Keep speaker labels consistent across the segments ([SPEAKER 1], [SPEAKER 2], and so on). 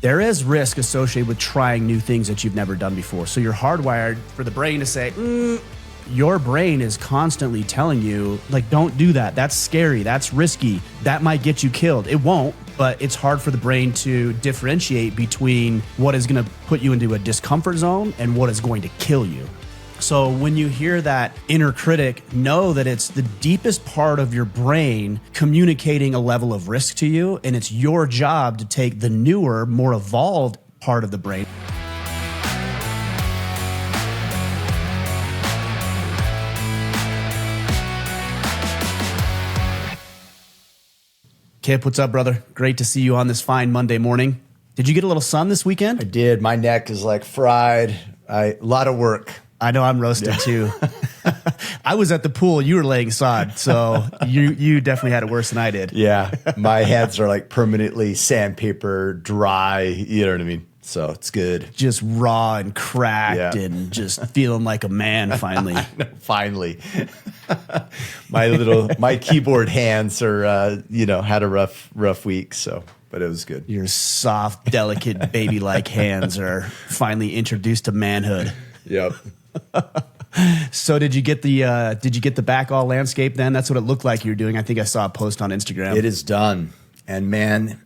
[SPEAKER 1] there is risk associated with trying new things that you've never done before. So you're hardwired for the brain to say, your brain is constantly telling you, like, don't do that. That's scary. That's risky. That might get you killed. It won't, but it's hard for the brain to differentiate between what is going to put you into a discomfort zone and what is going to kill you. So when you hear that inner critic, know that it's the deepest part of your brain communicating a level of risk to you, and it's your job to take the newer, more evolved part of the brain. Kip, what's up, brother? Great to see you on this fine Monday morning. Did you get a little sun this weekend?
[SPEAKER 2] I did. My neck is like fried. A lot of work.
[SPEAKER 1] I know I'm roasted too. I was at the pool. You were laying sod, so you definitely had it worse than I did.
[SPEAKER 2] Yeah, my hands are like permanently sandpaper dry. You know what I mean? So it's good.
[SPEAKER 1] Just raw and cracked and just feeling like a man finally.
[SPEAKER 2] Finally. My keyboard hands are, had a rough week. So, but it was good.
[SPEAKER 1] Your soft, delicate, baby-like hands are finally introduced to manhood.
[SPEAKER 2] Yep.
[SPEAKER 1] So did you get the back all landscape then? That's what it looked like you were doing. I think I saw a post on Instagram.
[SPEAKER 2] It is done. And man,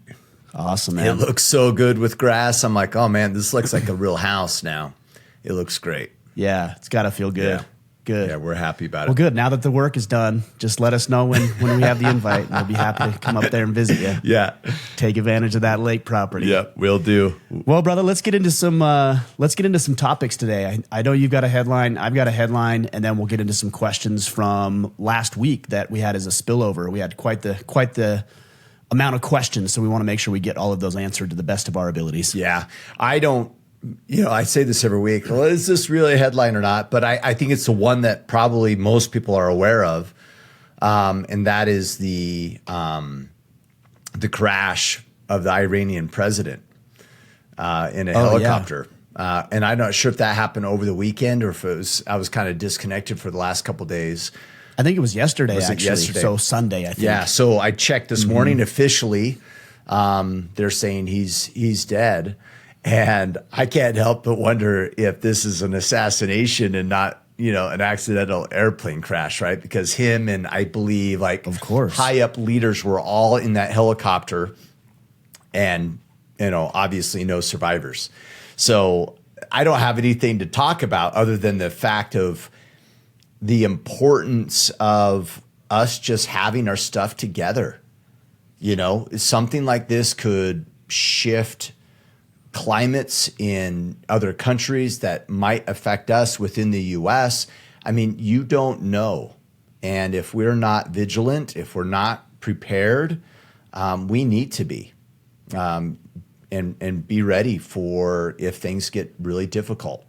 [SPEAKER 1] awesome, man.
[SPEAKER 2] It looks so good with grass. I'm like, oh man, this looks like a real house now. It looks great.
[SPEAKER 1] Yeah, it's got to feel good.
[SPEAKER 2] Yeah.
[SPEAKER 1] Good.
[SPEAKER 2] Yeah, we're happy about it.
[SPEAKER 1] Well, good. Now that the work is done, just let us know when we have the invite, and we'll be happy to come up there and visit you.
[SPEAKER 2] Yeah.
[SPEAKER 1] Take advantage of that lake property.
[SPEAKER 2] Yeah, we'll do.
[SPEAKER 1] Well, brother, let's get into some topics today. I know you've got a headline, I've got a headline, and then we'll get into some questions from last week that we had as a spillover. We had quite the amount of questions, so we want to make sure we get all of those answered to the best of our abilities.
[SPEAKER 2] Yeah. I say this every week. Well, is this really a headline or not? But I think it's the one that probably most people are aware of, and that is the crash of the Iranian president in a helicopter. Yeah. And I'm not sure if that happened over the weekend or if I was kind of disconnected for the last couple of days.
[SPEAKER 1] I think it was yesterday, yesterday? So Sunday, I think.
[SPEAKER 2] Yeah. So I checked this morning officially. They're saying he's dead. And I can't help but wonder if this is an assassination and not, an accidental airplane crash, right? Because him and I believe
[SPEAKER 1] of course,
[SPEAKER 2] high up leaders were all in that helicopter and, obviously no survivors. So I don't have anything to talk about other than the fact of the importance of us just having our stuff together. Something like this could shift climates in other countries that might affect us within the U.S. I mean, you don't know. And if we're not vigilant, if we're not prepared, we need to be and be ready for if things get really difficult.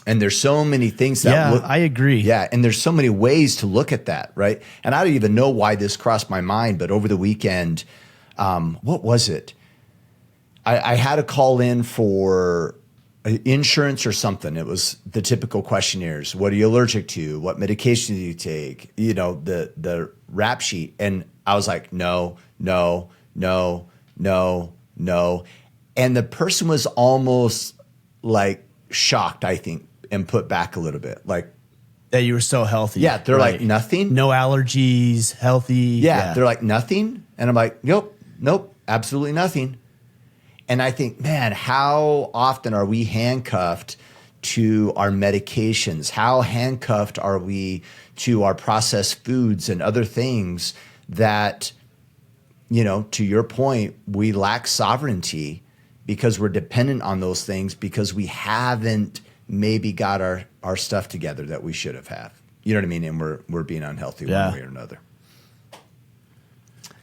[SPEAKER 2] And there's so many things that
[SPEAKER 1] I agree.
[SPEAKER 2] Yeah, and there's so many ways to look at that, right? And I don't even know why this crossed my mind, but over the weekend, what was it? I had a call in for insurance or something. It was the typical questionnaires. What are you allergic to? What medication do you take? The rap sheet. And I was like, no. And the person was almost like shocked, I think, and put back a little bit. Like,
[SPEAKER 1] that you were so healthy.
[SPEAKER 2] Yeah, they're like, nothing?
[SPEAKER 1] No allergies, healthy.
[SPEAKER 2] Yeah, they're like, nothing? And I'm like, nope, absolutely nothing. And I think, man, how often are we handcuffed to our medications? How handcuffed are we to our processed foods and other things that, to your point, we lack sovereignty because we're dependent on those things because we haven't maybe got our stuff together that we should have had. You know what I mean? And we're being unhealthy one way or another.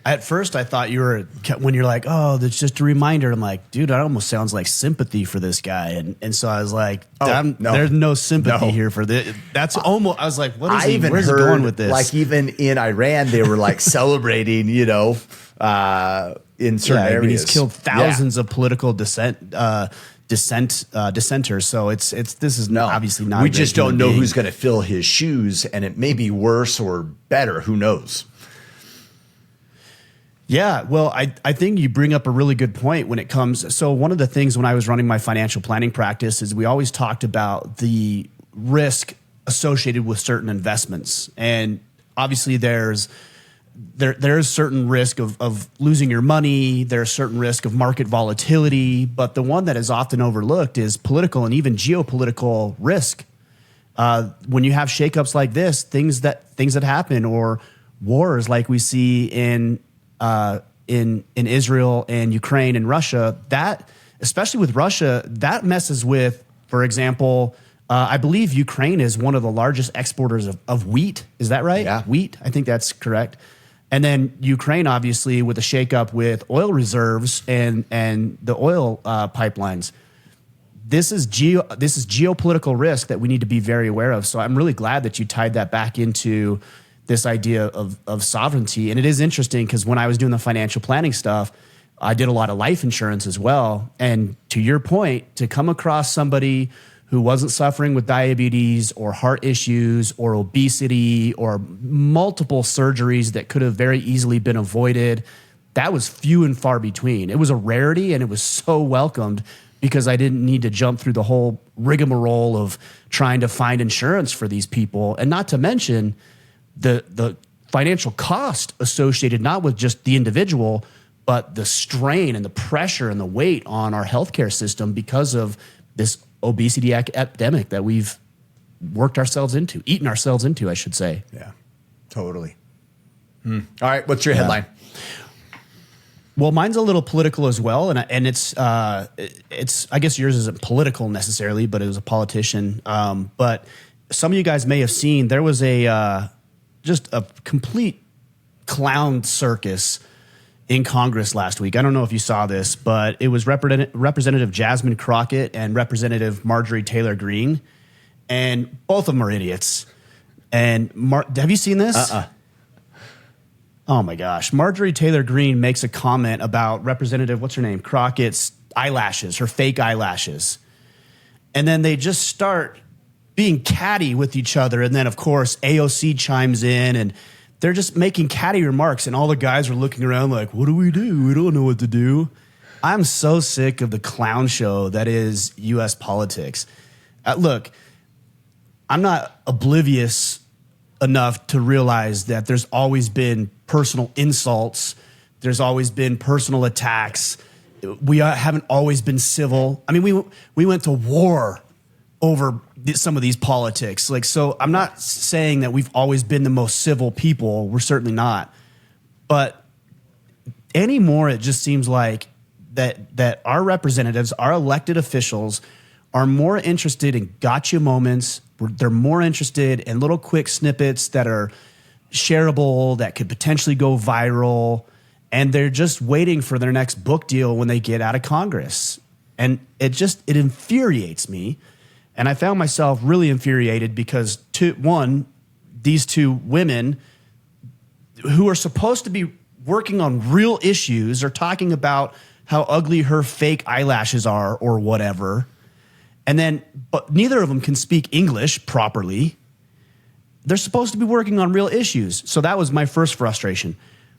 [SPEAKER 1] At first, I thought you were, when you're like, oh, that's just a reminder. I'm like, dude, that almost sounds like sympathy for this guy. And so I was like, there's no sympathy here for this. That's almost, I was like, where's he going with this?
[SPEAKER 2] Like even in Iran, they were like celebrating, in certain areas.
[SPEAKER 1] I mean, he's killed thousands of political dissenters. So this is obviously not.
[SPEAKER 2] We just don't know who's going to fill his shoes, and it may be worse or better. Who knows?
[SPEAKER 1] Yeah, well, I think you bring up a really good point when it comes. So one of the things when I was running my financial planning practice is we always talked about the risk associated with certain investments. And obviously there's certain risk of losing your money. There's certain risk of market volatility. But the one that is often overlooked is political and even geopolitical risk. When you have shakeups like this, things that happen, or wars like we see in Israel and Ukraine and Russia, that especially with Russia, that messes with, for example, I believe Ukraine is one of the largest exporters of wheat. Is that right?
[SPEAKER 2] Yeah.
[SPEAKER 1] Wheat. I think that's correct. And then Ukraine, obviously, with a shakeup with oil reserves and the oil pipelines. This is geopolitical risk that we need to be very aware of. So I'm really glad that you tied that back into this idea of sovereignty. And it is interesting because when I was doing the financial planning stuff, I did a lot of life insurance as well. And to your point, to come across somebody who wasn't suffering with diabetes or heart issues or obesity or multiple surgeries that could have very easily been avoided, that was few and far between. It was a rarity, and it was so welcomed because I didn't need to jump through the whole rigmarole of trying to find insurance for these people. And not to mention the financial cost associated not with just the individual, but the strain and the pressure and the weight on our healthcare system because of this obesity epidemic that we've eaten ourselves into, I should say.
[SPEAKER 2] Yeah, totally. All right, what's your headline?
[SPEAKER 1] Well, mine's a little political as well, and it's I guess yours isn't political necessarily, but it was a politician. But some of you guys may have seen there was just a complete clown circus in Congress last week. I don't know if you saw this, but it was Representative Jasmine Crockett and Representative Marjorie Taylor Greene, and both of them are idiots. And have you seen this? Oh my gosh. Marjorie Taylor Greene makes a comment about Representative, what's her name? Crockett's eyelashes, her fake eyelashes. And then they just start being catty with each other. And then, of course, AOC chimes in and they're just making catty remarks. And all the guys are looking around like, what do? We don't know what to do. I'm so sick of the clown show that is U.S. politics. Look, I'm not oblivious enough to realize that there's always been personal insults. There's always been personal attacks. We haven't always been civil. I mean, we went to war over some of these politics. So I'm not saying that we've always been the most civil people. We're certainly not. But anymore, it just seems like that our representatives, our elected officials, are more interested in gotcha moments. They're more interested in little quick snippets that are shareable, that could potentially go viral, and they're just waiting for their next book deal when they get out of Congress. And it infuriates me. And I found myself really infuriated because, these two women who are supposed to be working on real issues are talking about how ugly her fake eyelashes are or whatever. But neither of them can speak English properly. They're supposed to be working on real issues. So that was my first frustration.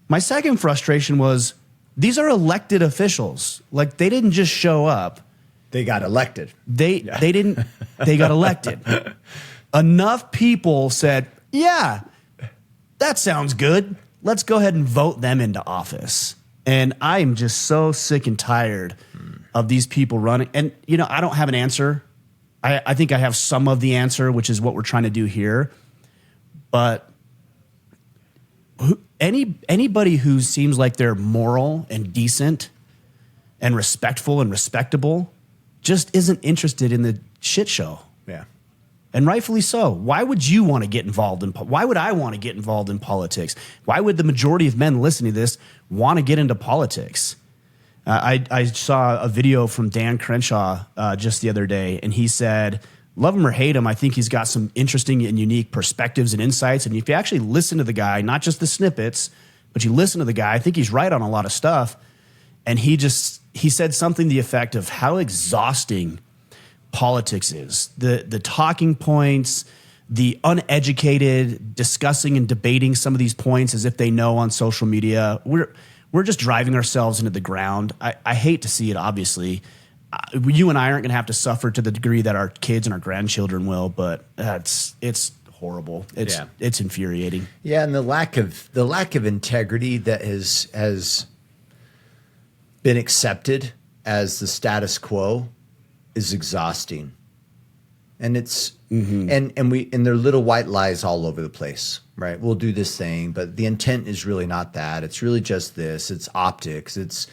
[SPEAKER 1] My second frustration was these are elected officials. Like, they didn't just show up.
[SPEAKER 2] They got elected.
[SPEAKER 1] They got elected. Enough people said, yeah, that sounds good. Let's go ahead and vote them into office. And I am just so sick and tired of these people running. And, I don't have an answer. I think I have some of the answer, which is what we're trying to do here. But anybody who seems like they're moral and decent and respectful and respectable just isn't interested in the shit show.
[SPEAKER 2] Yeah.
[SPEAKER 1] And rightfully so. Why would you want to get involved why would I want to get involved in politics? Why would the majority of men listening to this want to get into politics? I saw a video from Dan Crenshaw just the other day, and he said, love him or hate him, I think he's got some interesting and unique perspectives and insights. And if you actually listen to the guy, not just the snippets, but you listen to the guy, I think he's right on a lot of stuff. And he said something to the effect of how exhausting politics is. The talking points, the uneducated discussing and debating some of these points as if they know on social media. we're just driving ourselves into the ground. I hate to see it, obviously. You and I aren't going to have to suffer to the degree that our kids and our grandchildren will, but it's horrible. It's infuriating.
[SPEAKER 2] Yeah, and the lack of integrity that has been accepted as the status quo is exhausting. And it's and there are little white lies all over the place, right? We'll do this thing, but the intent is really not that. It's really just this. It's optics. It's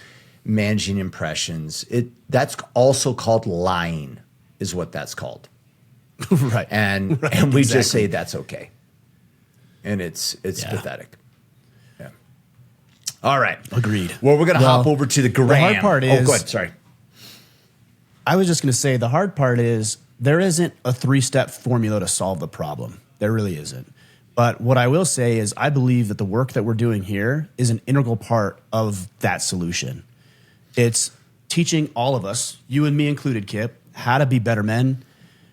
[SPEAKER 2] managing impressions. That's also called lying, is what that's called.
[SPEAKER 1] Right.
[SPEAKER 2] And we just say that's okay. And it's pathetic. Yeah. All right.
[SPEAKER 1] Agreed.
[SPEAKER 2] Well, we're gonna hop over to the gram.
[SPEAKER 1] The hard part is,
[SPEAKER 2] go ahead. Sorry.
[SPEAKER 1] I was just gonna say the hard part is there isn't a 3-step formula to solve the problem. There really isn't. But what I will say is I believe that the work that we're doing here is an integral part of that solution. It's teaching all of us, you and me included, Kip, how to be better men,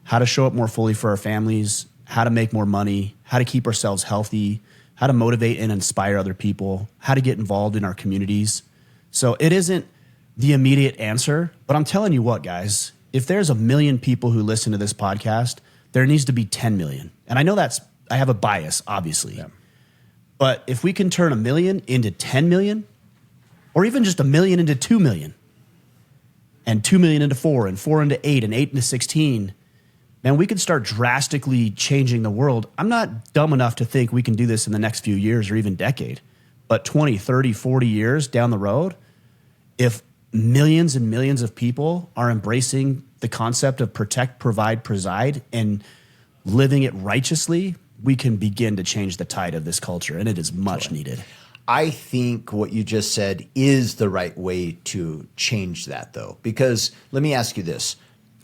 [SPEAKER 1] how to show up more fully for our families, how to make more money, how to keep ourselves healthy, how to motivate and inspire other people, how to get involved in our communities. So it isn't the immediate answer, but I'm telling you what, guys, if there's 1 million people who listen to this podcast, there needs to be 10 million. And I know I have a bias, obviously. Yeah. But if we can turn 1 million into 10 million, or even just 1 million into 2 million, and 2 million into 4, and 4 into 8, and 8 into 16, man, we could start drastically changing the world. I'm not dumb enough to think we can do this in the next few years or even decade. But 20, 30, 40 years down the road, if millions and millions of people are embracing the concept of protect, provide, preside, and living it righteously, we can begin to change the tide of this culture, and it is much needed.
[SPEAKER 2] I think what you just said is the right way to change that, though, because let me ask you this.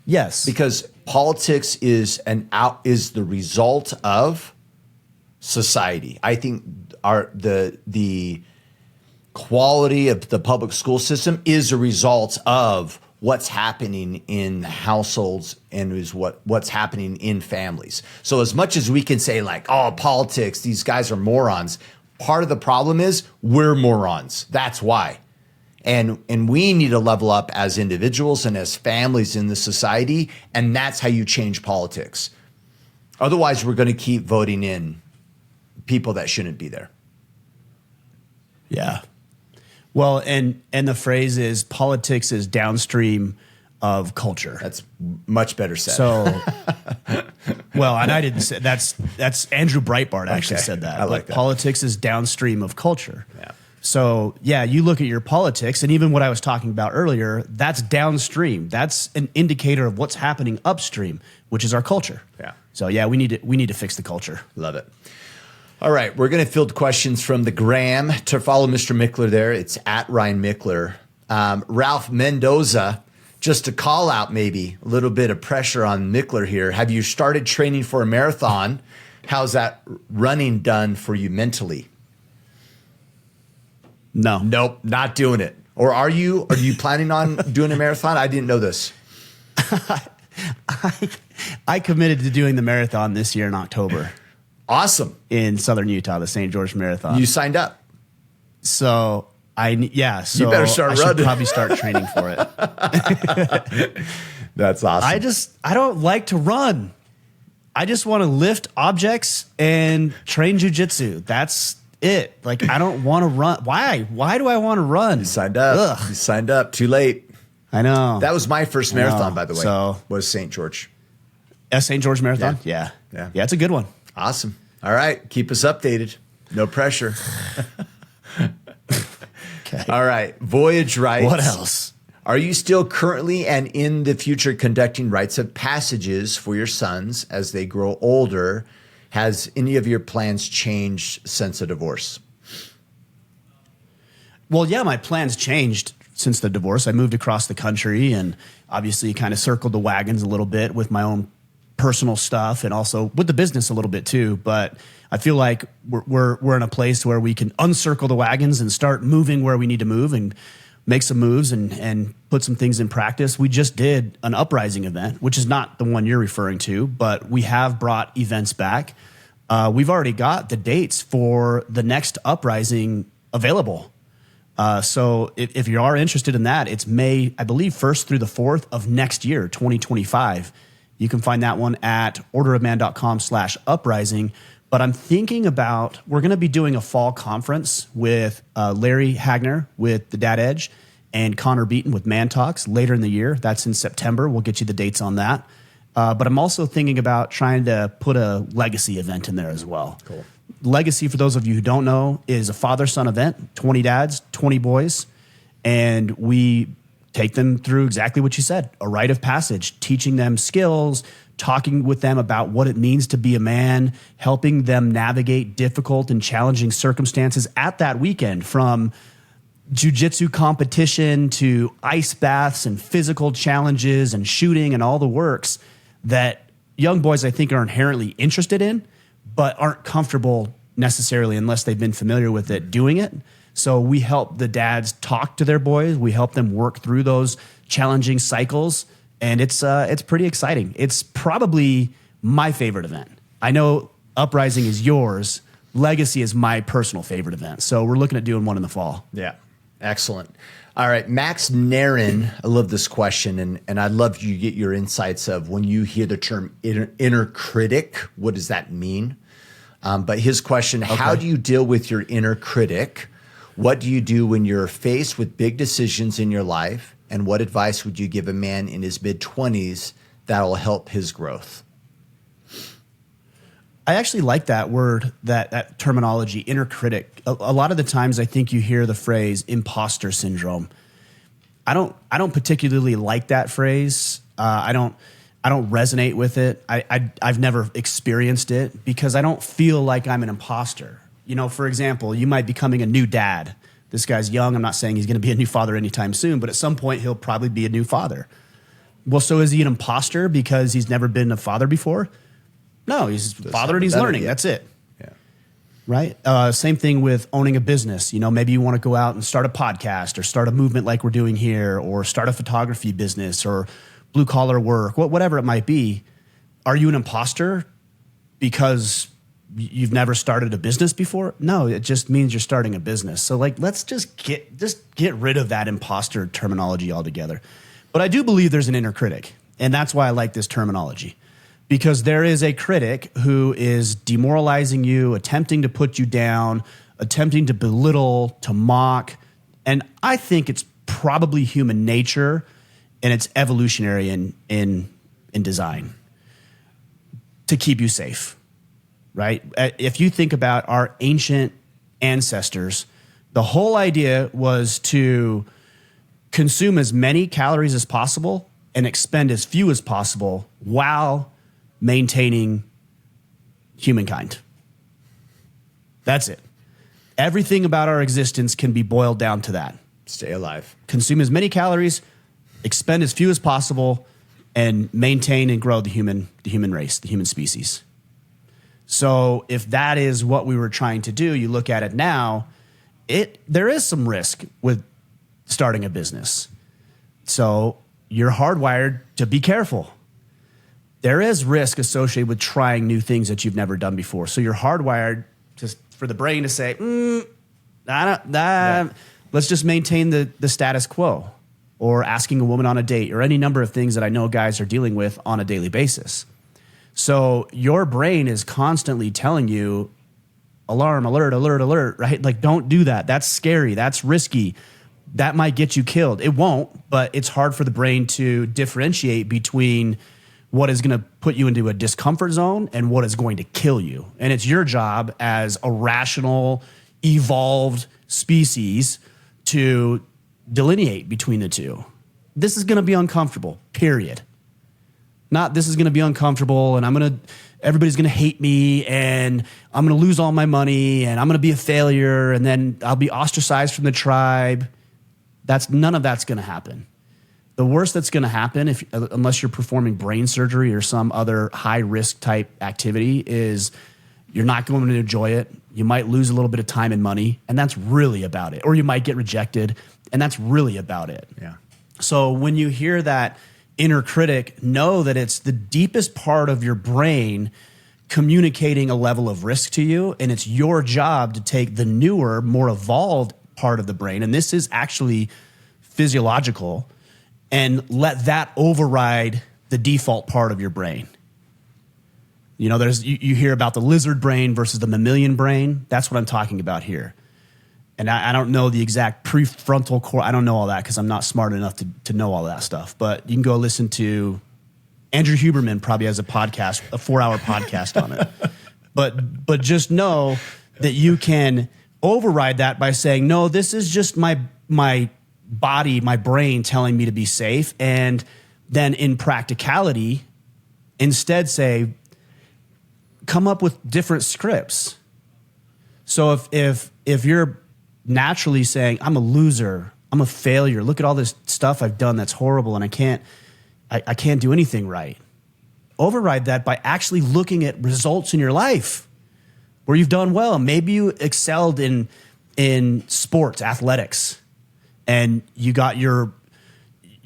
[SPEAKER 1] Yes.
[SPEAKER 2] Because politics is the result of society. I think the quality of the public school system is a result of what's happening in households and is what's happening in families. So as much as we can say like, oh, politics, these guys are morons, part of the problem is we're morons. That's why. And we need to level up as individuals and as families in the society, and that's how you change politics. Otherwise, we're going to keep voting in people that shouldn't be there.
[SPEAKER 1] Yeah. Well, and the phrase is politics is downstream of culture.
[SPEAKER 2] That's much better said.
[SPEAKER 1] So, well, and I didn't say that's Andrew Breitbart actually said that.
[SPEAKER 2] I like that.
[SPEAKER 1] Politics is downstream of culture.
[SPEAKER 2] Yeah.
[SPEAKER 1] So, yeah, you look at your politics, and even what I was talking about earlier, that's downstream. That's an indicator of what's happening upstream, which is our culture.
[SPEAKER 2] Yeah.
[SPEAKER 1] So, yeah, we need to fix the culture.
[SPEAKER 2] Love it. All right, we're going to field questions from the gram. To follow Mr. Mickler there, it's at Ryan Mickler. Ralph Mendoza, just to call out maybe a little bit of pressure on Mickler here. Have you started training for a marathon? How's that running done for you mentally?
[SPEAKER 1] No.
[SPEAKER 2] Nope, not doing it. Or are you planning on doing a marathon? I didn't know this.
[SPEAKER 1] I committed to doing the marathon this year in October.
[SPEAKER 2] Awesome.
[SPEAKER 1] In southern Utah, the St. George Marathon.
[SPEAKER 2] You signed up.
[SPEAKER 1] So so
[SPEAKER 2] you better start
[SPEAKER 1] I
[SPEAKER 2] running.
[SPEAKER 1] should probably start training for it.
[SPEAKER 2] That's awesome.
[SPEAKER 1] I don't like to run. I just want to lift objects and train jujitsu. That's it. Like, I don't want to run. Why? Why do I want to run?
[SPEAKER 2] You signed up. Ugh. You signed up. Too late.
[SPEAKER 1] I know.
[SPEAKER 2] That was my first marathon, by the way.
[SPEAKER 1] So,
[SPEAKER 2] was St. George.
[SPEAKER 1] St. George Marathon? Yeah. Yeah, it's a good one.
[SPEAKER 2] Awesome. All right. Keep us updated. No pressure.
[SPEAKER 1] Okay.
[SPEAKER 2] All right. Voyage writes.
[SPEAKER 1] What else?
[SPEAKER 2] Are you still currently and in the future conducting rites of passages for your sons as they grow older? Has any of your plans changed since the divorce?
[SPEAKER 1] Well, yeah, my plans changed since the divorce. I moved across the country and obviously kind of circled the wagons a little bit with my own personal stuff and also with the business a little bit too. But I feel like we're in a place where we can uncircle the wagons and start moving where we need to move and make some moves and put some things in practice. We just did an uprising event, which is not the one you're referring to, but we have brought events back. We've already got the dates for the next uprising available. So if you are interested in that, it's May, I believe, 1st through the 4th of next year, 2025. You can find that one at orderofman.com/uprising. But I'm thinking about, we're going to be doing a fall conference with Larry Hagner with the Dad Edge and Connor Beaton with Man Talks later in the year. That's in September. We'll get you the dates on that. But I'm also thinking about trying to put a legacy event in there as well.
[SPEAKER 2] Cool.
[SPEAKER 1] Legacy, for those of you who don't know, is a father-son event, 20 dads, 20 boys. And we take them through exactly what you said, a rite of passage, teaching them skills, talking with them about what it means to be a man, helping them navigate difficult and challenging circumstances at that weekend, from jiu-jitsu competition to ice baths and physical challenges and shooting and all the works that young boys, I think, are inherently interested in, but aren't comfortable necessarily, unless they've been familiar with it, doing it. So we help the dads talk to their boys. We help them work through those challenging cycles. And it's pretty exciting. It's probably my favorite event. I know Uprising is yours. Legacy is my personal favorite event. So we're looking at doing one in the fall.
[SPEAKER 2] Yeah. Excellent. All right. Max Narin, I love this question. And I'd love you to get your insights of, when you hear the term inner critic, what does that mean? But his question, okay. How do you deal with your inner critic? What do you do when you're faced with big decisions in your life? And what advice would you give a man in his mid-20s that'll help his growth?
[SPEAKER 1] I actually like that word, that terminology, inner critic. A lot of the times I think you hear the phrase imposter syndrome. I don't particularly like that phrase. I don't resonate with it. I've never experienced it because I don't feel like I'm an imposter. You know, for example, you might be becoming a new dad. This guy's young. I'm not saying he's going to be a new father anytime soon, but at some point he'll probably be a new father. Well, so is he an imposter because he's never been a father before? No, he's a father and he's learning. That's it.
[SPEAKER 2] Yeah.
[SPEAKER 1] Right? Same thing with owning a business. You know, maybe you want to go out and start a podcast or start a movement like we're doing here, or start a photography business or blue collar work, whatever it might be. Are you an imposter because you've never started a business before? No, it just means you're starting a business. So let's just get rid of that imposter terminology altogether. But I do believe there's an inner critic, and that's why I like this terminology, because there is a critic who is demoralizing you, attempting to put you down, attempting to belittle, to mock. And I think it's probably human nature, and it's evolutionary in design to keep you safe. Right? If you think about our ancient ancestors, the whole idea was to consume as many calories as possible and expend as few as possible while maintaining humankind. That's it. Everything about our existence can be boiled down to that.
[SPEAKER 2] Stay alive.
[SPEAKER 1] Consume as many calories, expend as few as possible, and maintain and grow the human race, the human species. So if that is what we were trying to do, you look at it now, there is some risk with starting a business. So you're hardwired to be careful. There is risk associated with trying new things that you've never done before. So you're hardwired for the brain to say, let's just maintain the status quo, or asking a woman on a date, or any number of things that I know guys are dealing with on a daily basis. So your brain is constantly telling you, alarm, alert, alert, alert, right? Like, don't do that. That's scary. That's risky. That might get you killed. It won't, but it's hard for the brain to differentiate between what is going to put you into a discomfort zone and what is going to kill you. And it's your job as a rational, evolved species to delineate between the two. This is going to be uncomfortable, period. Not this is going to be uncomfortable and everybody's going to hate me and I'm going to lose all my money and I'm going to be a failure and then I'll be ostracized from the tribe. None of that's going to happen. The worst that's going to happen, unless you're performing brain surgery or some other high risk type activity, is you're not going to enjoy it. You might lose a little bit of time and money, and that's really about it. Or you might get rejected, and that's really about it.
[SPEAKER 2] Yeah.
[SPEAKER 1] So when you hear that inner critic, know that it's the deepest part of your brain communicating a level of risk to you, and it's your job to take the newer, more evolved part of the brain, and this is actually physiological, and let that override the default part of your brain. You know, you hear about the lizard brain versus the mammalian brain. That's what I'm talking about here. And I don't know the exact prefrontal core. I don't know all that because I'm not smart enough to know all that stuff. But you can go listen to Andrew Huberman probably has a podcast, a 4-hour podcast on it. But just know that you can override that by saying, no, this is just my body, my brain telling me to be safe. And then in practicality, instead say, come up with different scripts. So if you're naturally saying, I'm a loser, I'm a failure, look at all this stuff I've done that's horrible and I can't do anything right. Override that by actually looking at results in your life where you've done well. Maybe you excelled in sports, athletics, and you're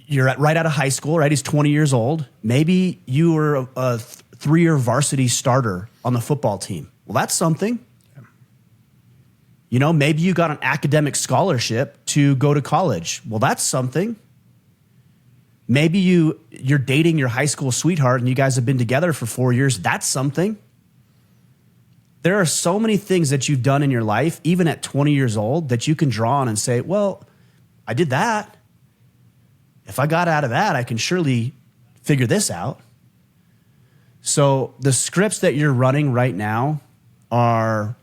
[SPEAKER 1] right out of high school, right? He's 20 years old. Maybe you were a 3-year varsity starter on the football team. Well, that's something. You know, maybe you got an academic scholarship to go to college. Well, that's something. Maybe you're dating your high school sweetheart and you guys have been together for 4 years. That's something. There are so many things that you've done in your life, even at 20 years old, that you can draw on and say, well, I did that. If I got out of that, I can surely figure this out. So the scripts that you're running right now are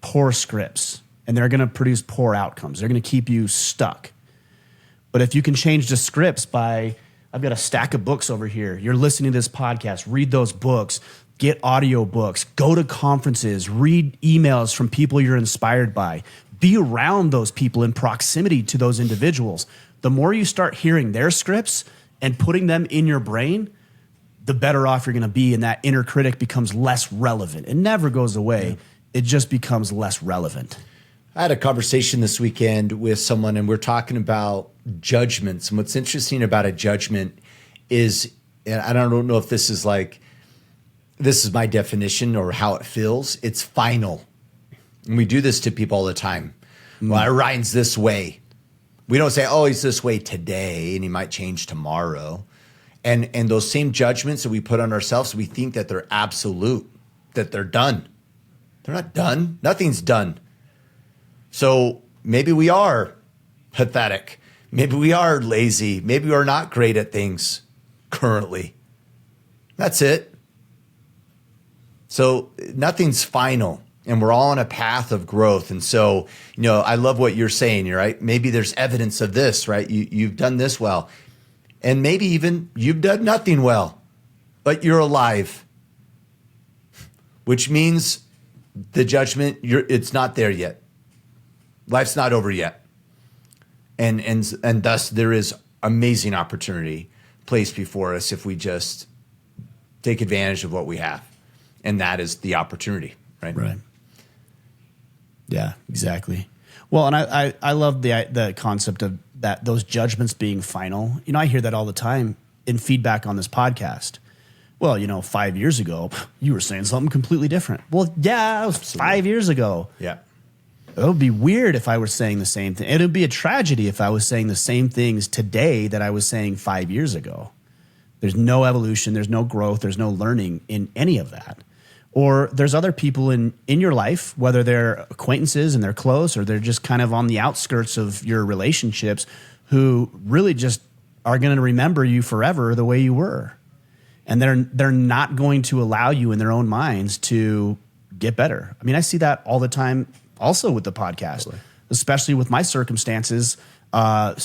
[SPEAKER 1] poor scripts, and they're going to produce poor outcomes. They're going to keep you stuck. But if you can change the scripts by, I've got a stack of books over here. You're listening to this podcast, read those books, get audio books, go to conferences, read emails from people you're inspired by, be around those people in proximity to those individuals. The more you start hearing their scripts and putting them in your brain, the better off you're going to be, and that inner critic becomes less relevant. It never goes away. Yeah. It just becomes less relevant.
[SPEAKER 2] I had a conversation this weekend with someone, and we're talking about judgments. And what's interesting about a judgment is, and I don't know if this is my definition or how it feels, it's final. And we do this to people all the time. Well, Ryan's this way. We don't say, oh, he's this way today, and he might change tomorrow. And those same judgments that we put on ourselves, we think that they're absolute, that they're done. They're not done. Nothing's done. So maybe we are pathetic. Maybe we are lazy. Maybe we're not great at things currently. That's it. So nothing's final, and we're all on a path of growth. And so, you know, I love what you're saying, right? Maybe there's evidence of this, right? You've done this well. And maybe even you've done nothing well, but you're alive, which means the judgment, it's not there yet. Life's not over yet. And thus there is amazing opportunity placed before us if we just take advantage of what we have. And that is the opportunity, right?
[SPEAKER 1] Right. Yeah, exactly. Well, and I love the concept of that, those judgments being final. You know, I hear that all the time in feedback on this podcast. Well, you know, 5 years ago, you were saying something completely different. Well, yeah, it was Absolutely. 5 years ago.
[SPEAKER 2] Yeah.
[SPEAKER 1] It would be weird if I were saying the same thing. It would be a tragedy if I was saying the same things today that I was saying 5 years ago. There's no evolution, there's no growth, there's no learning in any of that. Or there's other people in your life, whether they're acquaintances and they're close, or they're just kind of on the outskirts of your relationships, who really just are going to remember you forever the way you were. And they're not going to allow you in their own minds to get better. I mean, I see that all the time also with the podcast, totally. Especially with my circumstances, a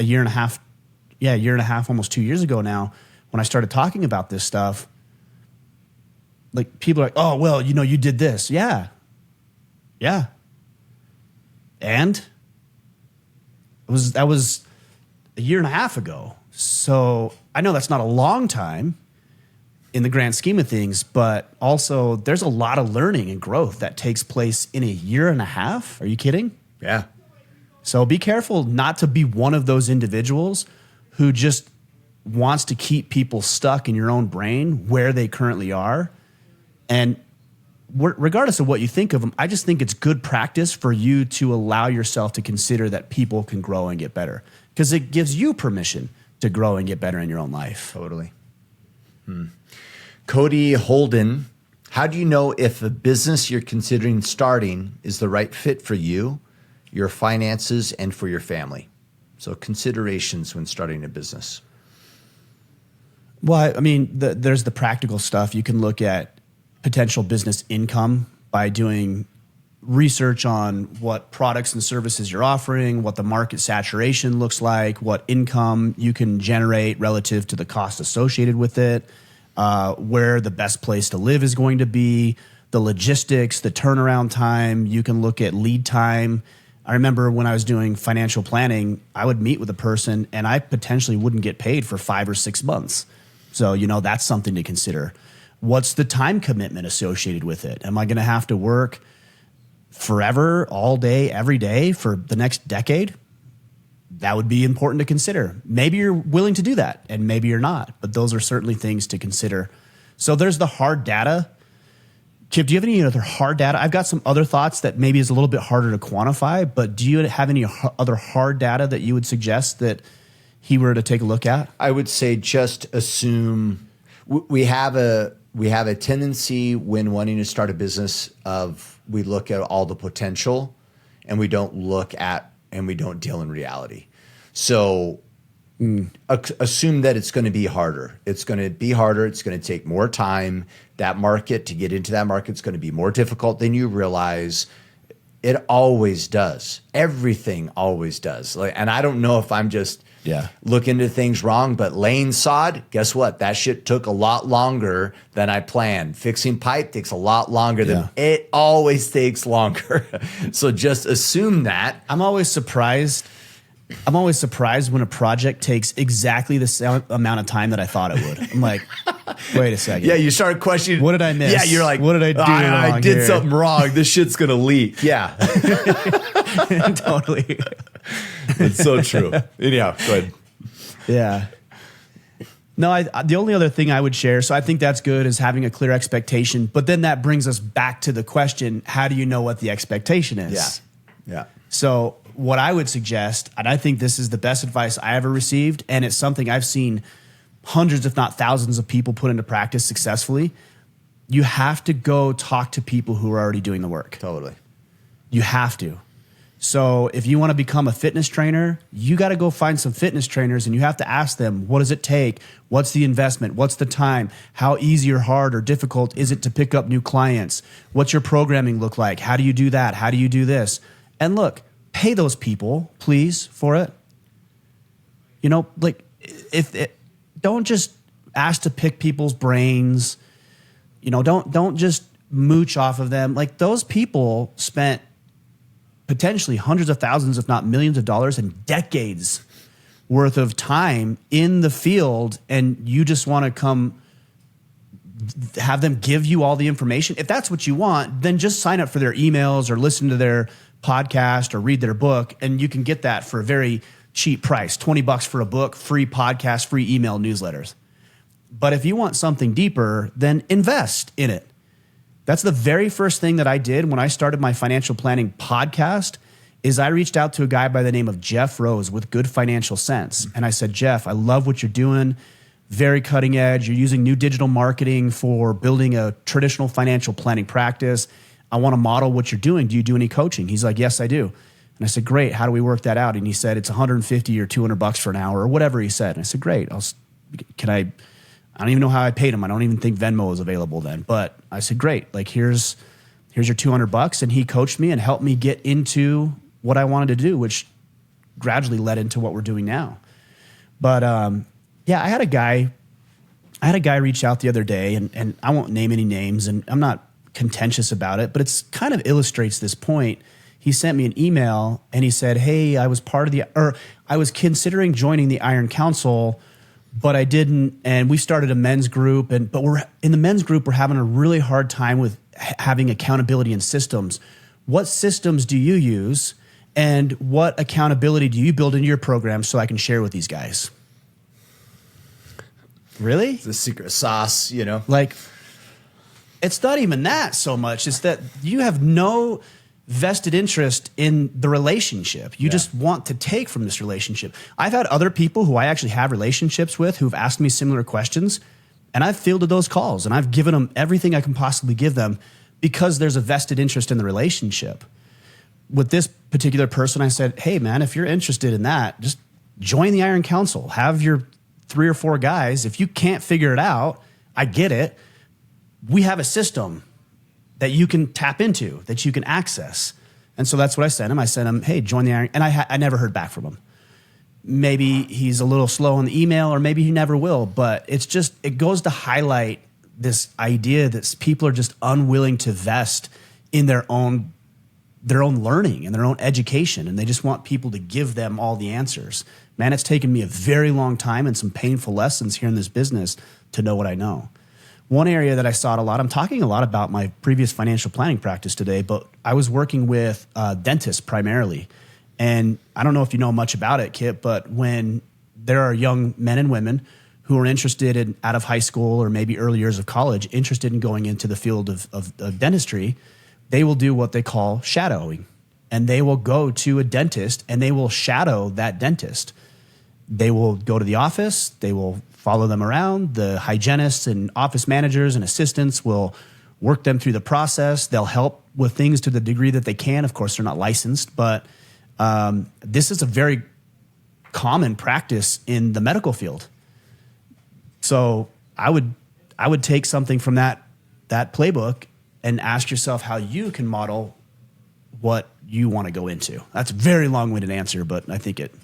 [SPEAKER 1] year and a half, almost 2 years ago now, when I started talking about this stuff. Like, people are like, oh, well, you know, you did this. Yeah. And that was a year and a half ago. So I know that's not a long time in the grand scheme of things, but also there's a lot of learning and growth that takes place in a year and a half. Are you kidding?
[SPEAKER 2] Yeah.
[SPEAKER 1] So be careful not to be one of those individuals who just wants to keep people stuck in your own brain where they currently are. And regardless of what you think of them, I just think it's good practice for you to allow yourself to consider that people can grow and get better, because it gives you permission to grow and get better in your own life.
[SPEAKER 2] Totally. Cody Holden, how do you know if a business you're considering starting is the right fit for you, your finances, and for your family? So considerations when starting a business.
[SPEAKER 1] Well, I mean, there's the practical stuff. You can look at potential business income by doing research on what products and services you're offering, what the market saturation looks like, what income you can generate relative to the cost associated with it, where the best place to live is going to be, the logistics, the turnaround time. You can look at lead time. I remember when I was doing financial planning, I would meet with a person and I potentially wouldn't get paid for 5 or 6 months. So, that's something to consider. What's the time commitment associated with it? Am I going to have to work forever, all day, every day for the next decade? That would be important to consider. Maybe you're willing to do that and maybe you're not, but those are certainly things to consider. So there's the hard data. Chip, do you have any other hard data? I've got some other thoughts that maybe is a little bit harder to quantify, but do you have any other hard data that you would suggest that he were to take a look at?
[SPEAKER 2] I would say just assume we have a tendency when wanting to start a business of we look at all the potential and we don't deal in reality. So assume that it's going to be harder. It's going to be harder. It's going to take more time. To get into that market, is going to be more difficult than you realize. It always does. Everything always does. And I don't know if I'm just looking at things wrong, but laying sod, guess what? That shit took a lot longer than I planned. Fixing pipe takes a lot longer than it always takes longer. So just assume that.
[SPEAKER 1] I'm always surprised when a project takes exactly the same amount of time that I thought it would. I'm like, wait a second.
[SPEAKER 2] Yeah, you start questioning.
[SPEAKER 1] What did I miss?
[SPEAKER 2] Yeah, you're like,
[SPEAKER 1] what did I do
[SPEAKER 2] I did something wrong. This shit's going to leak. Yeah.
[SPEAKER 1] Totally.
[SPEAKER 2] It's so true. Anyhow, go ahead.
[SPEAKER 1] Yeah. No, the only other thing I would share, so I think that's good, is having a clear expectation. But then that brings us back to the question, how do you know what the expectation is?
[SPEAKER 2] Yeah.
[SPEAKER 1] So what I would suggest, and I think this is the best advice I ever received, and it's something I've seen hundreds, if not thousands of people put into practice successfully. You have to go talk to people who are already doing the work.
[SPEAKER 2] Totally.
[SPEAKER 1] You have to. So if you want to become a fitness trainer, you got to go find some fitness trainers and you have to ask them, what does it take? What's the investment? What's the time? How easy or hard or difficult is it to pick up new clients? What's your programming look like? How do you do that? How do you do this? And look, pay those people, please, for it. Don't just ask to pick people's brains. Don't just mooch off of them. Like, those people spent potentially hundreds of thousands, if not millions of dollars and decades worth of time in the field, and you just want to come have them give you all the information. If that's what you want, then just sign up for their emails or listen to their podcast or read their book, and you can get that for a very cheap price. $20 for a book, free podcast, free email newsletters. But if you want something deeper, then invest in it. That's the very first thing that I did when I started my financial planning podcast. Is I reached out to a guy by the name of Jeff Rose with Good Financial Sense. And I said, Jeff, I love what you're doing. Very cutting edge. You're using new digital marketing for building a traditional financial planning practice. I want to model what you're doing. Do you do any coaching? He's like, yes, I do. And I said, great. How do we work that out? And he said, it's $150 or $200 for an hour or whatever he said. And I said, great. I don't even know how I paid him. I don't even think Venmo was available then. But I said, great. Like, here's your $200. And he coached me and helped me get into what I wanted to do, which gradually led into what we're doing now. But I had a guy reach out the other day, and I won't name any names, and I'm not contentious about it, but it's kind of illustrates this point. He sent me an email and he said, hey, I was considering joining the Iron Council, but I didn't. And we started a men's group, but we're in the men's group, we're having a really hard time with having accountability and systems. What systems do you use, and what accountability do you build into your program so I can share with these guys? Really?
[SPEAKER 2] It's the secret sauce,
[SPEAKER 1] Like, It's not even that so much. It's that you have no vested interest in the relationship. You just want to take from this relationship. I've had other people who I actually have relationships with who've asked me similar questions, and I've fielded those calls, and I've given them everything I can possibly give them because there's a vested interest in the relationship. With this particular person, I said, hey, man, if you're interested in that, just join the Iron Council. Have your 3 or 4 guys. If you can't figure it out, I get it. We have a system that you can tap into, that you can access. And so that's what I sent him. I sent him, hey, join the Iron. And I never heard back from him. Maybe he's a little slow on the email, or maybe he never will. But it's just, it goes to highlight this idea that people are just unwilling to vest in their own learning and their own education. And they just want people to give them all the answers. Man, it's taken me a very long time and some painful lessons here in this business to know what I know. One area that I saw it a lot, I'm talking a lot about my previous financial planning practice today, but I was working with dentists primarily. And I don't know if you know much about it, Kip, but when there are young men and women who are interested in out of high school or maybe early years of college, interested in going into the field of dentistry, they will do what they call shadowing. And they will go to a dentist and they will shadow that dentist. They will go to the office, they will follow them around. The hygienists and office managers and assistants will work them through the process. They'll help with things to the degree that they can. Of course, they're not licensed, but this is a very common practice in the medical field. So I would take something from that playbook and ask yourself how you can model what you want to go into. That's a very long-winded answer, but I think it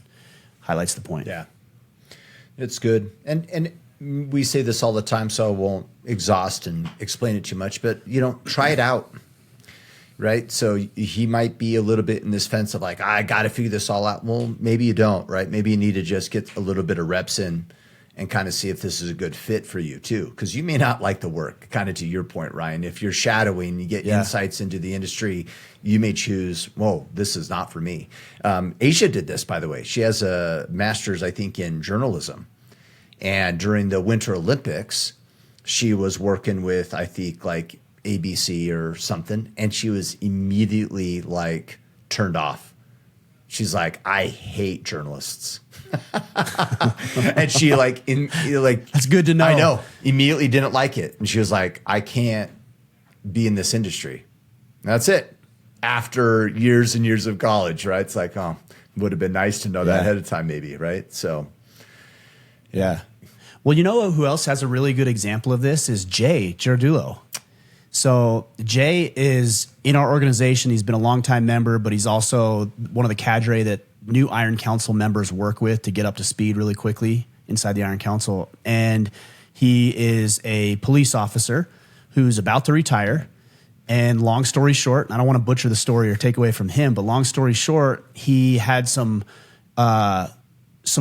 [SPEAKER 1] highlights the point.
[SPEAKER 2] Yeah. It's good. And we say this all the time, so I won't exhaust and explain it too much, but, try it out, right? So he might be a little bit in this fence of like, I got to figure this all out. Well, maybe you don't, right? Maybe you need to just get a little bit of reps in and kind of see if this is a good fit for you too. Because you may not like the work, kind of to your point, Ryan. If you're shadowing, you get insights into the industry, you may choose, whoa, this is not for me. Aisha did this, by the way. She has a master's, I think, in journalism. And during the Winter Olympics, she was working with, I think, like ABC or something. And she was immediately like turned off. She's like, I hate journalists. And she that's
[SPEAKER 1] good to know.
[SPEAKER 2] I know, immediately didn't like it. And she was like, I can't be in this industry. And that's it. After years and years of college, right? It's like, oh, it would have been nice to know that ahead of time, maybe, right? So,
[SPEAKER 1] yeah. Well, you know who else has a really good example of this is Jay Giardulo. So Jay is in our organization. He's been a longtime member, but he's also one of the cadre that new Iron Council members work with to get up to speed really quickly inside the Iron Council. And he is a police officer who's about to retire. And long story short, I don't want to butcher the story or take away from him, but long story short, he had some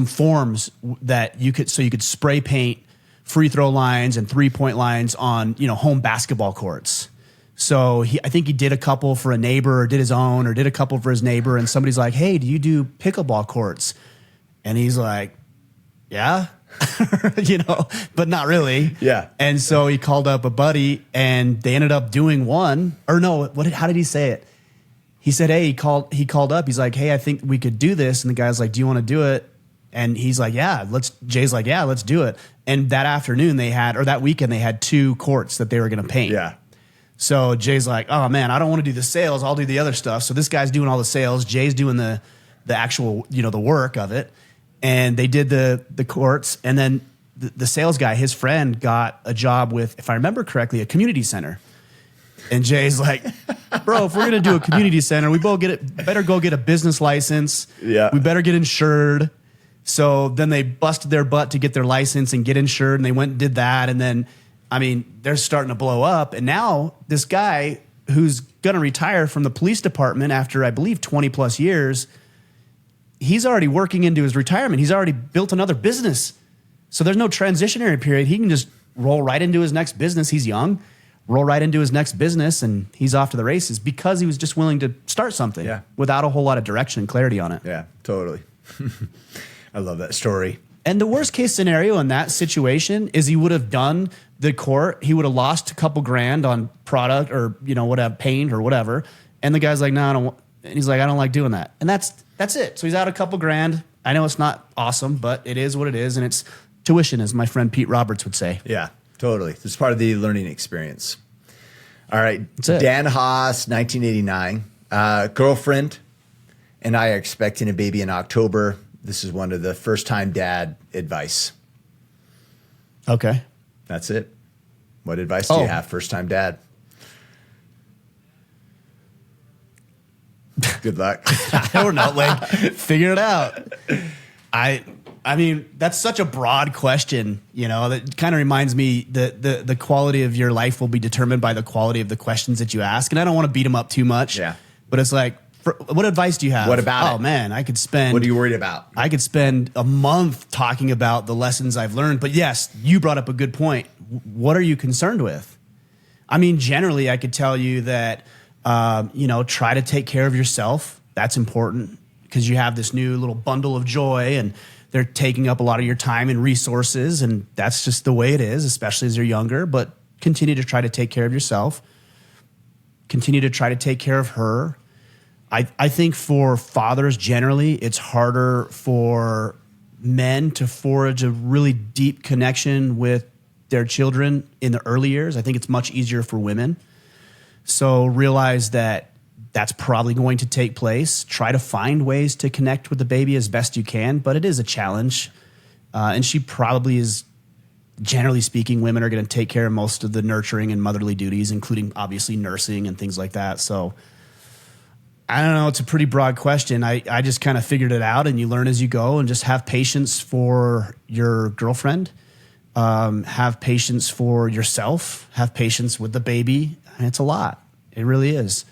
[SPEAKER 1] forms that you could spray paint free throw lines and 3-point lines on, home basketball courts. So I think he did a couple for a neighbor or did his own or did a couple for his neighbor. And somebody's like, hey, do you do pickleball courts? And he's like, yeah, but not really.
[SPEAKER 2] Yeah.
[SPEAKER 1] And so he called up a buddy and they ended up doing one or no. How did he say it? He said, hey, he called up. He's like, hey, I think we could do this. And the guy's like, do you want to do it? And he's like, Jay's like, yeah, let's do it. And that weekend they had 2 courts that they were going to paint.
[SPEAKER 2] Yeah.
[SPEAKER 1] So Jay's like, oh man, I don't want to do the sales. I'll do the other stuff. So this guy's doing all the sales. Jay's doing the actual, the work of it. And they did the courts. And then the sales guy, his friend, got a job with, if I remember correctly, a community center. And Jay's like, bro, if we're going to do a community center, we better go get a business license.
[SPEAKER 2] Yeah.
[SPEAKER 1] We better get insured. So then they busted their butt to get their license and get insured. And they went and did that. And then, they're starting to blow up. And now this guy who's going to retire from the police department after, I believe, 20 plus years, he's already working into his retirement. He's already built another business. So there's no transitionary period. He can just roll right into his next business. He's young, roll right into his next business, and he's off to the races because he was just willing to start something without a whole lot of direction and clarity on it.
[SPEAKER 2] Yeah, totally. I love that story.
[SPEAKER 1] And the worst case scenario in that situation is he would have done the court. He would have lost a couple grand on product or, whatever, paint or whatever. And the guy's like, no, I don't want, and he's like, I don't like doing that. And that's it. So he's out a couple grand. I know it's not awesome, but it is what it is. And it's tuition, as my friend Pete Roberts would say.
[SPEAKER 2] Yeah, totally. It's part of the learning experience. All right. Dan Haas, 1989. Girlfriend and I are expecting a baby in October. This is one of the first-time dad advice.
[SPEAKER 1] Okay.
[SPEAKER 2] That's it. What advice do you have, first-time dad? Good luck.
[SPEAKER 1] I don't know. Figure it out. I mean, that's such a broad question, that kind of reminds me that the quality of your life will be determined by the quality of the questions that you ask. And I don't want to beat them up too much.
[SPEAKER 2] Yeah.
[SPEAKER 1] But it's like, what advice do you have?
[SPEAKER 2] What about it?
[SPEAKER 1] Oh, man, I could spend...
[SPEAKER 2] What are you worried about?
[SPEAKER 1] I could spend a month talking about the lessons I've learned. But yes, you brought up a good point. What are you concerned with? I mean, generally, I could tell you that, try to take care of yourself. That's important because you have this new little bundle of joy and they're taking up a lot of your time and resources. And that's just the way it is, especially as you're younger. But continue to try to take care of yourself. Continue to try to take care of her. I think for fathers, generally, it's harder for men to forge a really deep connection with their children in the early years. I think it's much easier for women. So realize that that's probably going to take place. Try to find ways to connect with the baby as best you can, but it is a challenge. And she probably is, generally speaking, women are going to take care of most of the nurturing and motherly duties, including obviously nursing and things like that. So I don't know. It's a pretty broad question. I just kind of figured it out, and you learn as you go, and just have patience for your girlfriend. Have patience for yourself. Have patience with the baby. It's a lot. It really is.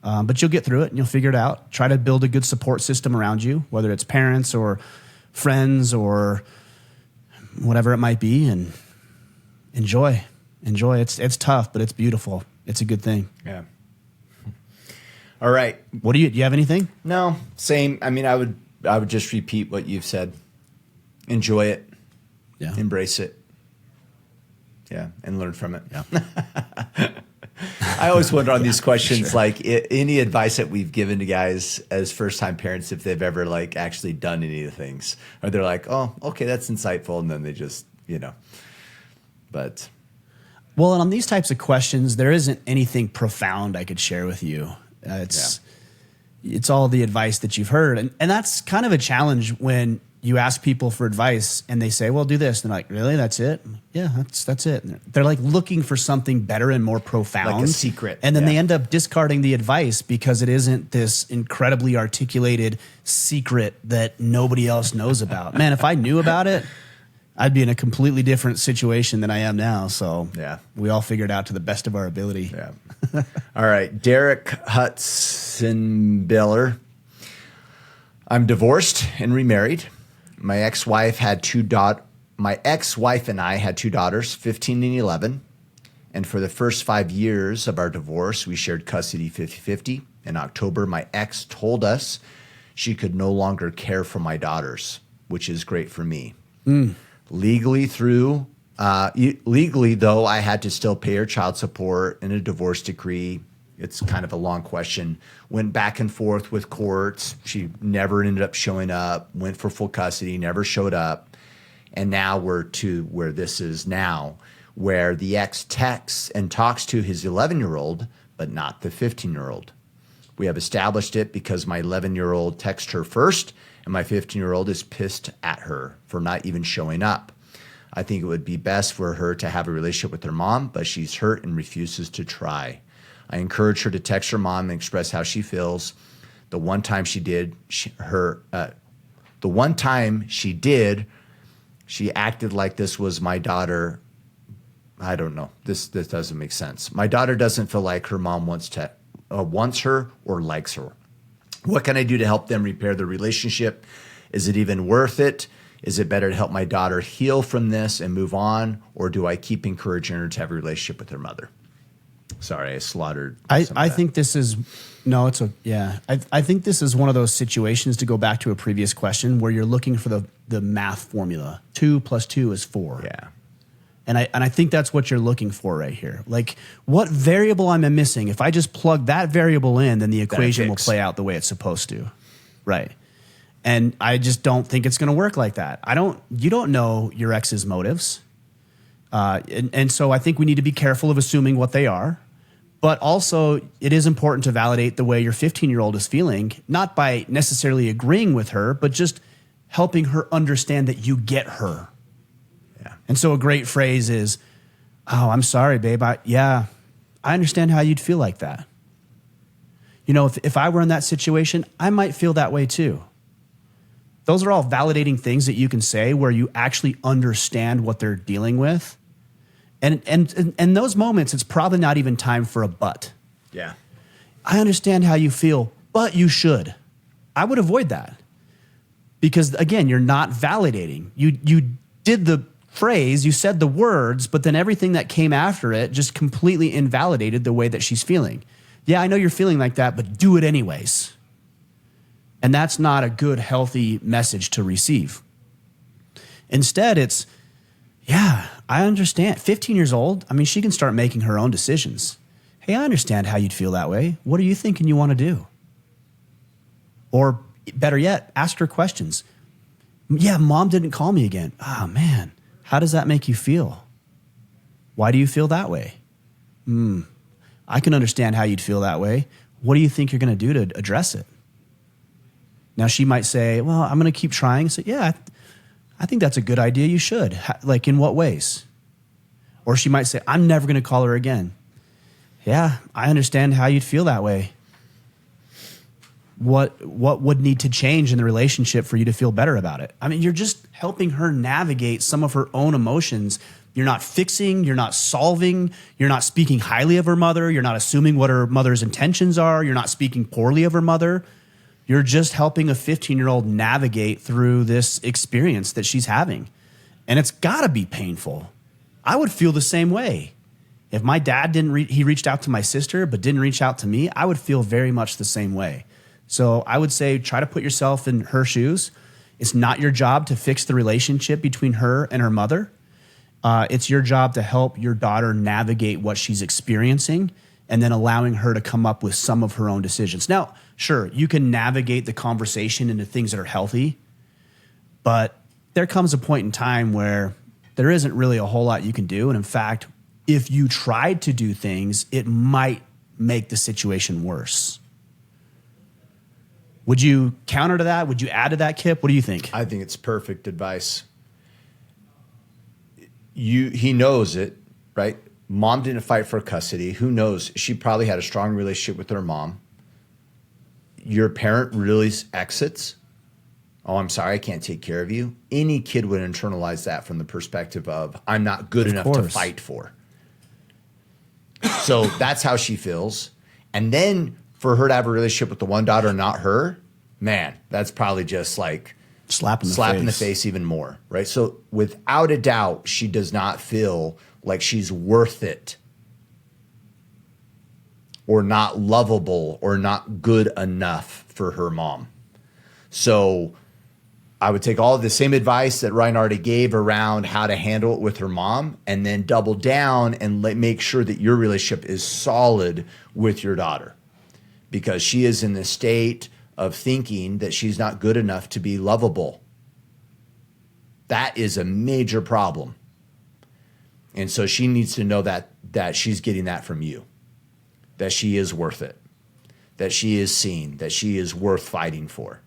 [SPEAKER 1] But you'll get through it and you'll figure it out. Try to build a good support system around you, whether it's parents or friends or whatever it might be, and enjoy. It's tough, but it's beautiful. It's a good thing.
[SPEAKER 2] Yeah. All right.
[SPEAKER 1] What do you have anything?
[SPEAKER 2] No, same. I mean, I would just repeat what you've said. Enjoy it.
[SPEAKER 1] Yeah.
[SPEAKER 2] Embrace it. Yeah. And learn from it.
[SPEAKER 1] Yeah.
[SPEAKER 2] I always wonder on these questions, any advice that we've given to guys as first-time parents, if they've ever actually done any of the things, or they're like, oh, okay, that's insightful. And then they just, but.
[SPEAKER 1] Well, and on these types of questions, there isn't anything profound I could share with you. It's all the advice that you've heard. And that's kind of a challenge when you ask people for advice and they say, well, do this. And they're like, really? That's it? Yeah, that's it. And they're looking for something better and more profound.
[SPEAKER 2] Like a secret.
[SPEAKER 1] And then they end up discarding the advice because it isn't this incredibly articulated secret that nobody else knows about. Man, if I knew about it, I'd be in a completely different situation than I am now. So
[SPEAKER 2] yeah,
[SPEAKER 1] we all figured out to the best of our ability.
[SPEAKER 2] Yeah. All right. Derek Hudson-Biller. I'm divorced and remarried. My ex-wife and I had two daughters, 15 and 11. And for the first 5 years of our divorce, we shared custody 50-50. In October, my ex told us she could no longer care for my daughters, which is great for me. Legally, though, I had to still pay her child support in a divorce decree. It's kind of a long question. Went back and forth with courts. She never ended up showing up. Went for full custody, never showed up. And now we're to where this is now, where the ex texts and talks to his 11-year-old, but not the 15-year-old. We have established it because my 11-year-old texted her first, and my 15-year-old is pissed at her for not even showing up. I think it would be best for her to have a relationship with her mom, but she's hurt and refuses to try. I encourage her to text her mom and express how she feels. The one time she did, she acted like this was my daughter. I don't know. This doesn't make sense. My daughter doesn't feel like her mom wants her or likes her. What can I do to help them repair the relationship? Is it even worth it? Is it better to help my daughter heal from this and move on? Or do I keep encouraging her to have a relationship with her mother? Sorry, I slaughtered.
[SPEAKER 1] I think this is no, it's a yeah. I think this is one of those situations, to go back to a previous question, where you're looking for the math formula. 2 + 2 is 4.
[SPEAKER 2] Yeah.
[SPEAKER 1] And I think that's what you're looking for right here. Like, what variable am I missing? If I just plug that variable in, then the equation will play out the way it's supposed to. Right. And I just don't think it's going to work like that. You don't know your ex's motives. And so I think we need to be careful of assuming what they are. But also, it is important to validate the way your 15-year-old is feeling, not by necessarily agreeing with her, but just helping her understand that you get her.
[SPEAKER 2] Yeah.
[SPEAKER 1] And so a great phrase is, "Oh, I'm sorry, babe. I understand how you'd feel like that. You know, if I were in that situation, I might feel that way too." Those are all validating things that you can say where you actually understand what they're dealing with. And in those moments, it's probably not even time for a but.
[SPEAKER 2] Yeah.
[SPEAKER 1] I understand how you feel, but you should. I would avoid that. Because again, you're not validating. You did the phrase, you said the words, but then everything that came after it just completely invalidated the way that she's feeling. Yeah, I know you're feeling like that, but do it anyways. And that's not a good, healthy message to receive. Instead, it's, yeah, I understand. 15 years old, I mean, she can start making her own decisions. Hey, I understand how you'd feel that way. What are you thinking you want to do? Or better yet, ask her questions. Yeah, mom didn't call me again. Oh, man, how does that make you feel? Why do you feel that way? I can understand how you'd feel that way. What do you think you're going to do to address it? Now, she might say, well, I'm going to keep trying. So, yeah, I think that's a good idea. You should. Like, in what ways? Or she might say, I'm never going to call her again. Yeah, I understand how you'd feel that way. What would need to change in the relationship for you to feel better about it? I mean, you're just helping her navigate some of her own emotions. You're not fixing, you're not solving, you're not speaking highly of her mother, you're not assuming what her mother's intentions are, you're not speaking poorly of her mother. You're just helping a 15-year-old navigate through this experience that she's having. And it's got to be painful. I would feel the same way. If my dad he reached out to my sister but didn't reach out to me, I would feel very much the same way. So I would say, try to put yourself in her shoes. It's not your job to fix the relationship between her and her mother. It's your job to help your daughter navigate what she's experiencing and then allowing her to come up with some of her own decisions. Now, sure, you can navigate the conversation into things that are healthy, but there comes a point in time where there isn't really a whole lot you can do. And in fact, if you tried to do things, it might make the situation worse. Would you counter to that? Would you add to that, Kip? What do you think?
[SPEAKER 2] I think it's perfect advice. He knows it, right? Mom didn't fight for custody. Who knows? She probably had a strong relationship with her mom. Your parent really exits. Oh, I'm sorry, I can't take care of you. Any kid would internalize that from the perspective of, I'm not good enough to fight for. So that's how she feels. And then for her to have a relationship with the one daughter and not her, man, that's probably just like
[SPEAKER 1] slap in
[SPEAKER 2] the face even more, right? So without a doubt, she does not feel like she's worth it or not lovable or not good enough for her mom. So I would take all of the same advice that Ryan already gave around how to handle it with her mom and then double down and make sure that your relationship is solid with your daughter, because she is in the state of thinking that she's not good enough to be lovable. That is a major problem. And so she needs to know that she's getting that from you, that she is worth it, that she is seen, that she is worth fighting for.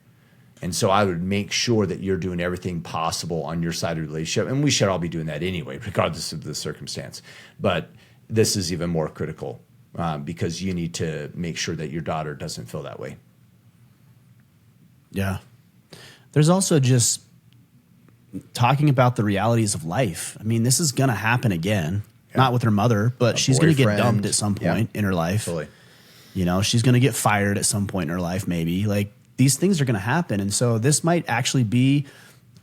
[SPEAKER 2] And so I would make sure that you're doing everything possible on your side of the relationship. And we should all be doing that anyway, regardless of the circumstance. But this is even more critical because you need to make sure that your daughter doesn't feel that way.
[SPEAKER 1] Yeah. There's also just talking about the realities of life. I mean, this is going to happen again, not with her mother, but she's going to get dumped at some point in her life.
[SPEAKER 2] Totally.
[SPEAKER 1] You know, she's going to get fired at some point in her life, maybe. Like, these things are going to happen. And so this might actually be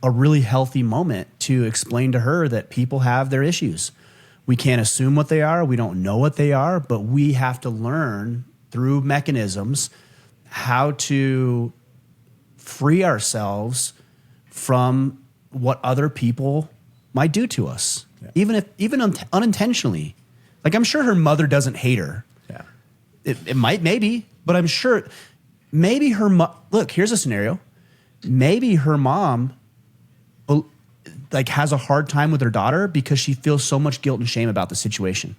[SPEAKER 1] a really healthy moment to explain to her that people have their issues. We can't assume what they are. We don't know what they are, but we have to learn through mechanisms how to free ourselves from what other people might do to us, even unintentionally. Like, I'm sure her mother doesn't hate her.
[SPEAKER 2] Yeah.
[SPEAKER 1] It might, maybe, but I'm sure maybe look, here's a scenario. Maybe her mom like has a hard time with her daughter because she feels so much guilt and shame about the situation.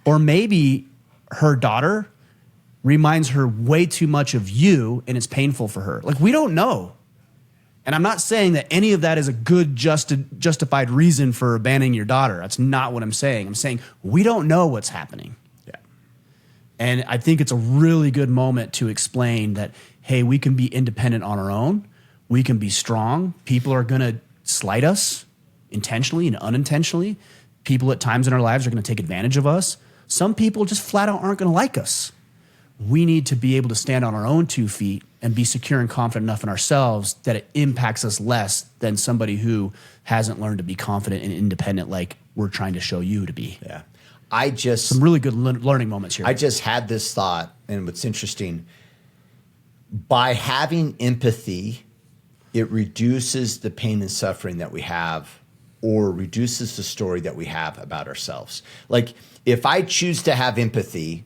[SPEAKER 1] Or maybe her daughter reminds her way too much of you and it's painful for her. Like, we don't know. And I'm not saying that any of that is a good justified reason for abandoning your daughter. That's not what I'm saying. I'm saying we don't know what's happening.
[SPEAKER 2] Yeah.
[SPEAKER 1] And I think it's a really good moment to explain that, hey, we can be independent on our own. We can be strong. People are going to slight us intentionally and unintentionally. People at times in our lives are going to take advantage of us. Some people just flat out aren't going to like us. We need to be able to stand on our own 2 feet and be secure and confident enough in ourselves that it impacts us less than somebody who hasn't learned to be confident and independent like we're trying to show you to be.
[SPEAKER 2] Yeah.
[SPEAKER 1] Some really good learning moments here.
[SPEAKER 2] I just had this thought, and what's interesting, by having empathy, it reduces the pain and suffering that we have, or reduces the story that we have about ourselves. Like, if I choose to have empathy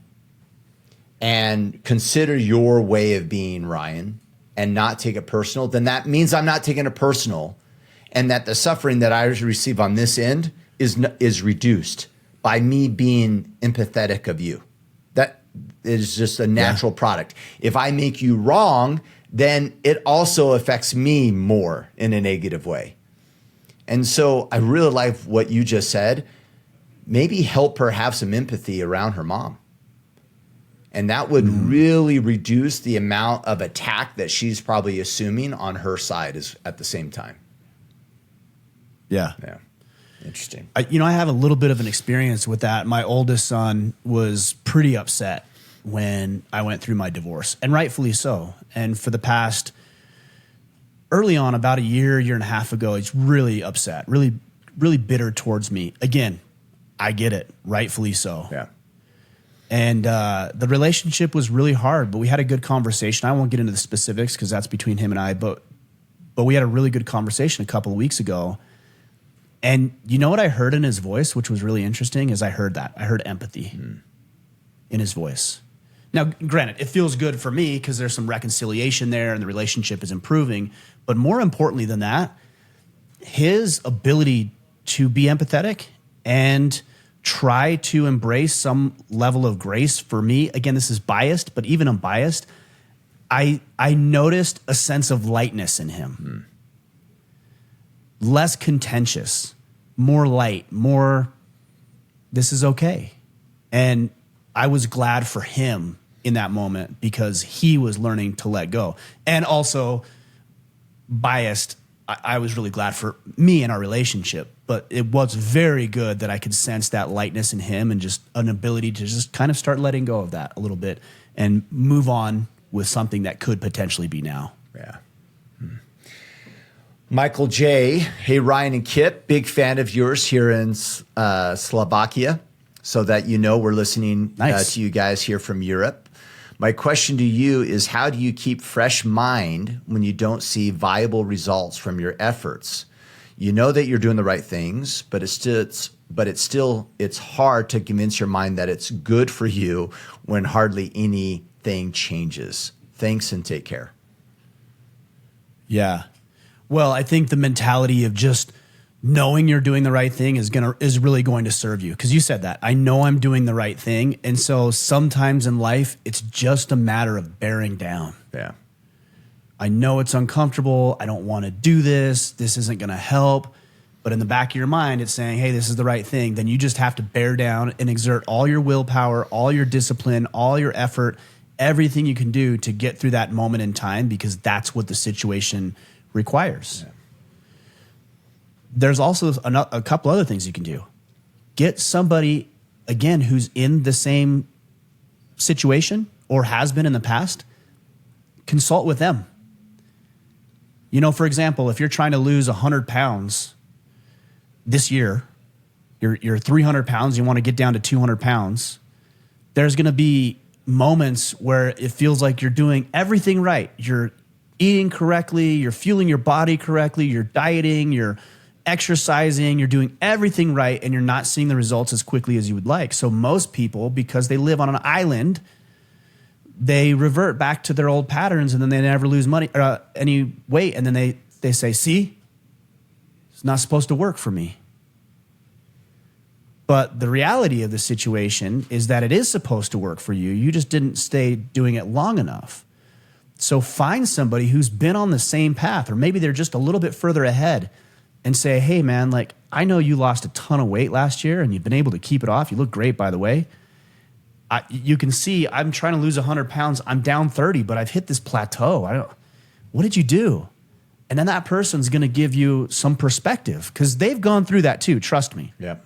[SPEAKER 2] and consider your way of being, Ryan, and not take it personal, then that means I'm not taking it personal, and that the suffering that I receive on this end is reduced by me being empathetic of you. That is just a natural product. If I make you wrong, then it also affects me more in a negative way. And so I really like what you just said. Maybe help her have some empathy around her mom. And that would really reduce the amount of attack that she's probably assuming on her side at the same time.
[SPEAKER 1] Yeah.
[SPEAKER 2] Yeah. Interesting.
[SPEAKER 1] I have a little bit of an experience with that. My oldest son was pretty upset when I went through my divorce, and rightfully so. And for the past, early on, about a year and a half ago, he's really upset, really, really bitter towards me. Again, I get it, rightfully so.
[SPEAKER 2] Yeah.
[SPEAKER 1] And the relationship was really hard, but we had a good conversation. I won't get into the specifics because that's between him and I, but we had a really good conversation a couple of weeks ago. And you know what I heard in his voice, which was really interesting, is I heard empathy in his voice. Now, granted, it feels good for me because there's some reconciliation there and the relationship is improving. But more importantly than that, his ability to be empathetic and try to embrace some level of grace for me. Again, this is biased, but even unbiased, I noticed a sense of lightness in him. Less contentious, more light, more, this is okay. And I was glad for him in that moment because he was learning to let go. And also, biased, I was really glad for me and our relationship. But it was very good that I could sense that lightness in him and just an ability to just kind of start letting go of that a little bit and move on with something that could potentially be now.
[SPEAKER 2] Yeah. Michael J. Hey, Ryan and Kip, big fan of yours here in Slovakia. So that you know we're listening to you guys here from Europe. My question to you is, how do you keep fresh mind when you don't see viable results from your efforts? You know that you're doing the right things, but it's hard to convince your mind that it's good for you when hardly anything changes. Thanks and take care.
[SPEAKER 1] Yeah. Well, I think the mentality of just knowing you're doing the right thing is really going to serve you. Because you said that. I know I'm doing the right thing. And so sometimes in life, it's just a matter of bearing down.
[SPEAKER 2] Yeah.
[SPEAKER 1] I know it's uncomfortable. I don't want to do this. This isn't going to help. But in the back of your mind, it's saying, hey, this is the right thing. Then you just have to bear down and exert all your willpower, all your discipline, all your effort, everything you can do to get through that moment in time, because that's what the situation requires. Yeah. There's also a couple other things you can do. Get somebody, again, who's in the same situation or has been in the past. Consult with them. You know, for example, if you're trying to lose 100 pounds this year, you're 300 pounds, you want to get down to 200 pounds. There's going to be moments where it feels like you're doing everything right. You're eating correctly, you're fueling your body correctly, you're dieting, you're exercising, you're doing everything right, and you're not seeing the results as quickly as you would like. So most people, because they live on an island, they revert back to their old patterns, and then they never lose money any weight, and then they say, see, it's not supposed to work for me. But the reality of the situation is that it is supposed to work for you. You just didn't stay doing it long enough. So find somebody who's been on the same path, or maybe they're just a little bit further ahead, and say, hey man, like, I know you lost a ton of weight last year and you've been able to keep it off. You look great, by the way. You can see I'm trying to lose 100 pounds. I'm down 30, but I've hit this plateau. What did you do? And then that person's going to give you some perspective, because they've gone through that too. Trust me.
[SPEAKER 2] Yeah.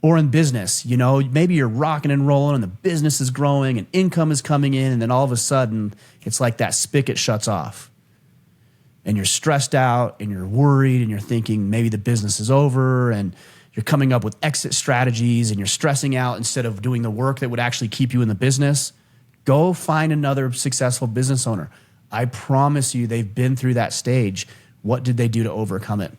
[SPEAKER 1] Or in business, you know, maybe you're rocking and rolling and the business is growing and income is coming in, and then all of a sudden it's like that spigot shuts off. And you're stressed out and you're worried and you're thinking maybe the business is over, and you're coming up with exit strategies and you're stressing out instead of doing the work that would actually keep you in the business. Go find another successful business owner. I promise you they've been through that stage. What did they do to overcome it?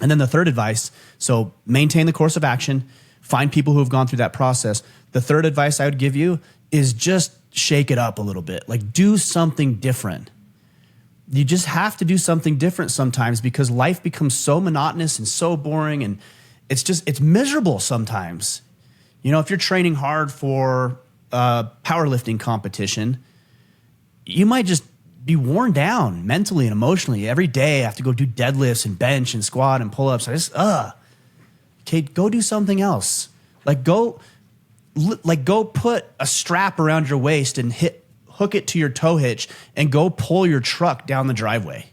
[SPEAKER 1] And then the third advice, so maintain the course of action. Find people who have gone through that process. The third advice I would give you is just shake it up a little bit. Like, do something different. You just have to do something different sometimes, because life becomes so monotonous and so boring, and it's miserable sometimes. You know, if you're training hard for a powerlifting competition, you might just be worn down mentally and emotionally. Every day I have to go do deadlifts and bench and squat and pull-ups. I just, okay, go do something else. Go put a strap around your waist and hook it to your tow hitch and go pull your truck down the driveway.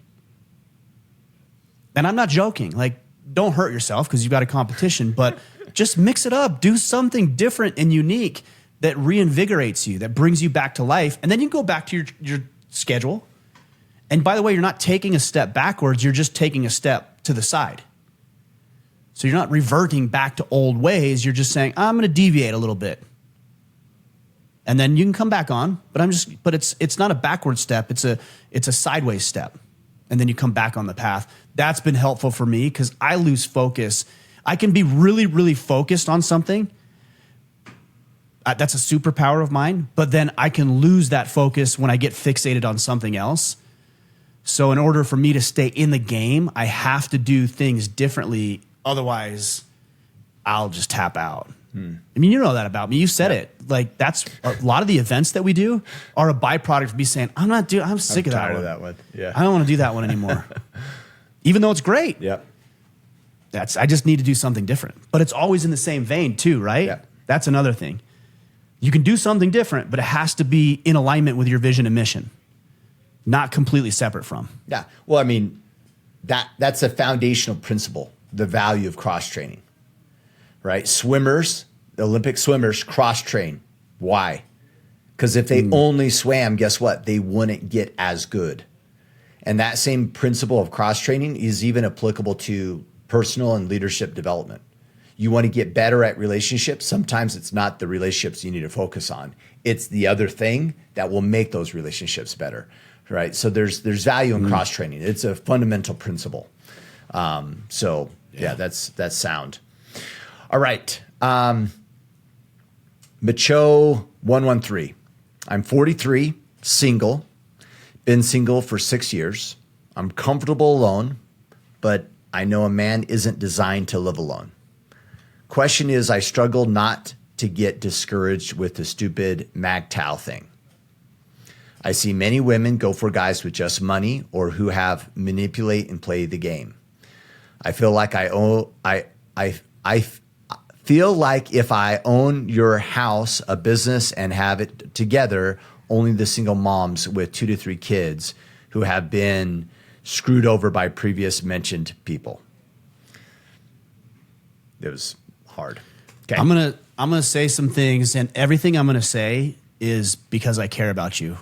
[SPEAKER 1] And I'm not joking. Like, don't hurt yourself because you've got a competition, but just mix it up. Do something different and unique that reinvigorates you, that brings you back to life. And then you go back to your schedule. And by the way, you're not taking a step backwards. You're just taking a step to the side. So you're not reverting back to old ways. You're just saying, I'm going to deviate a little bit. And then you can come back on, but it's not a backward step. It's a sideways step. And then you come back on the path. That's been helpful for me, because I lose focus. I can be really, really focused on something. That's a superpower of mine. But then I can lose that focus when I get fixated on something else. So in order for me to stay in the game, I have to do things differently. Otherwise, I'll just tap out. I mean, you know that about me. You said it. Like, that's a lot of the events that we do are a byproduct of me saying, I'm sick of that one.
[SPEAKER 2] That one. Yeah.
[SPEAKER 1] I don't want to do that one anymore. Even though it's great.
[SPEAKER 2] Yeah.
[SPEAKER 1] I just need to do something different. But it's always in the same vein too, right?
[SPEAKER 2] Yeah.
[SPEAKER 1] That's another thing. You can do something different, but it has to be in alignment with your vision and mission, not completely separate from.
[SPEAKER 2] Yeah. Well, I mean, that's a foundational principle, the value of cross-training, right? Swimmers, the Olympic swimmers, cross-train. Why? Because if they only swam, guess what? They wouldn't get as good. And that same principle of cross-training is even applicable to personal and leadership development. You want to get better at relationships. Sometimes it's not the relationships you need to focus on. It's the other thing that will make those relationships better, right? So there's value in cross-training. It's a fundamental principle. That's sound. All right. Macho 113. I'm 43, single, been single for 6 years. I'm comfortable alone, but I know a man isn't designed to live alone. Question is, I struggle not to get discouraged with the stupid MGTOW thing. I see many women go for guys with just money or who have manipulate and play the game. I feel like I feel like if I own your house, a business, and have it together, only the single moms with 2 to 3 kids who have been screwed over by previous mentioned people. It was hard. Okay.
[SPEAKER 1] I'm gonna say some things, and everything I'm gonna say is because I care about you.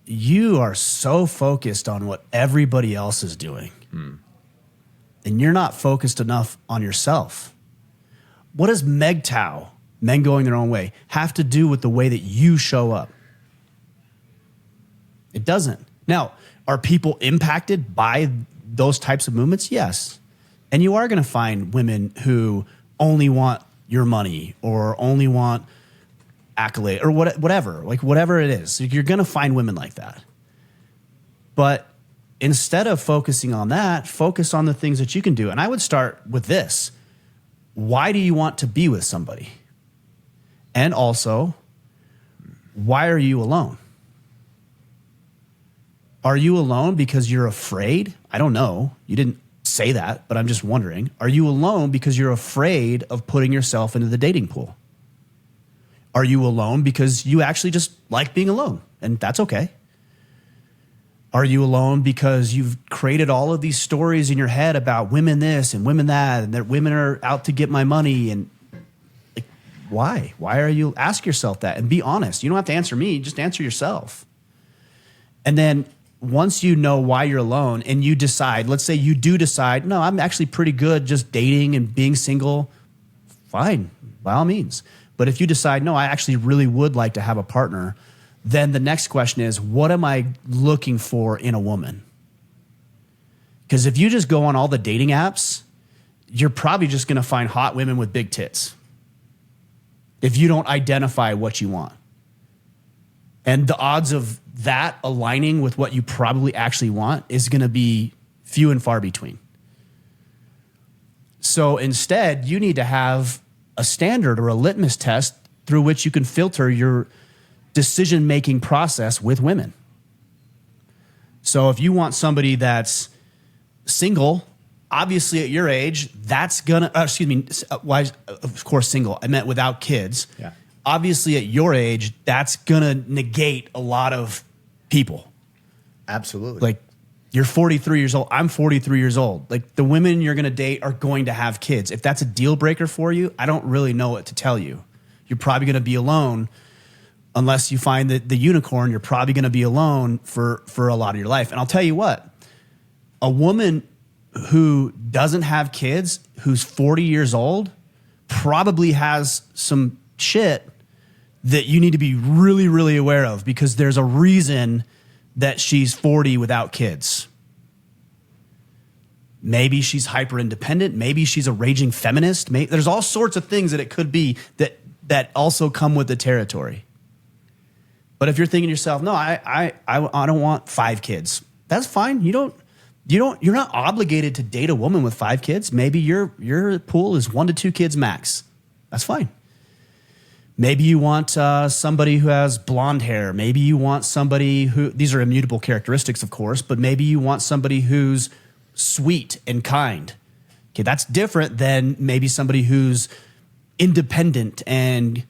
[SPEAKER 1] You are so focused on what everybody else is doing. then you're not focused enough on yourself. What does MGTOW, men going their own way, have to do with the way that you show up? It doesn't. Now, are people impacted by those types of movements? Yes. And you are going to find women who only want your money or only want accolade or whatever, like whatever it is. You're going to find women like that. But instead of focusing on that, focus on the things that you can do. And I would start with this. Why do you want to be with somebody? And also, why are you alone? Are you alone because you're afraid? I don't know. You didn't say that, but I'm just wondering. Are you alone because you're afraid of putting yourself into the dating pool? Are you alone because you actually just like being alone? And that's okay. Are you alone because you've created all of these stories in your head about women this and women that, and that women are out to get my money? And like, why? Why are you? Ask yourself that and be honest. You don't have to answer me. Just answer yourself. And then once you know why you're alone and you decide, let's say you do decide, no, I'm actually pretty good just dating and being single, fine, by all means. But if you decide, no, I actually really would like to have a partner, then the next question is, what am I looking for in a woman? Because if you just go on all the dating apps, you're probably just going to find hot women with big tits if you don't identify what you want. And the odds of that aligning with what you probably actually want is going to be few and far between. So instead, you need to have a standard or a litmus test through which you can filter your decision-making process with women. So if you want somebody that's single, obviously at your age, that's gonna, of course single, I meant without kids.
[SPEAKER 2] Yeah.
[SPEAKER 1] Obviously at your age, that's gonna negate a lot of people.
[SPEAKER 2] Absolutely.
[SPEAKER 1] Like, you're 43 years old, I'm 43 years old. Like, the women you're gonna date are going to have kids. If that's a deal breaker for you, I don't really know what to tell you. You're probably gonna be alone. Unless you find the unicorn, you're probably going to be alone for a lot of your life. And I'll tell you what, a woman who doesn't have kids, who's 40 years old, probably has some shit that you need to be really, really aware of, because there's a reason that she's 40 without kids. Maybe she's hyper independent. Maybe she's a raging feminist. There's all sorts of things that it could be that also come with the territory. But if you're thinking to yourself, no, I don't want 5 kids, that's fine. You're not obligated to date a woman with 5 kids. Maybe your pool is 1 to 2 kids max. That's fine. Maybe you want somebody who has blonde hair. Maybe you want somebody who, these are immutable characteristics, of course, but maybe you want somebody who's sweet and kind. Okay, that's different than maybe somebody who's independent and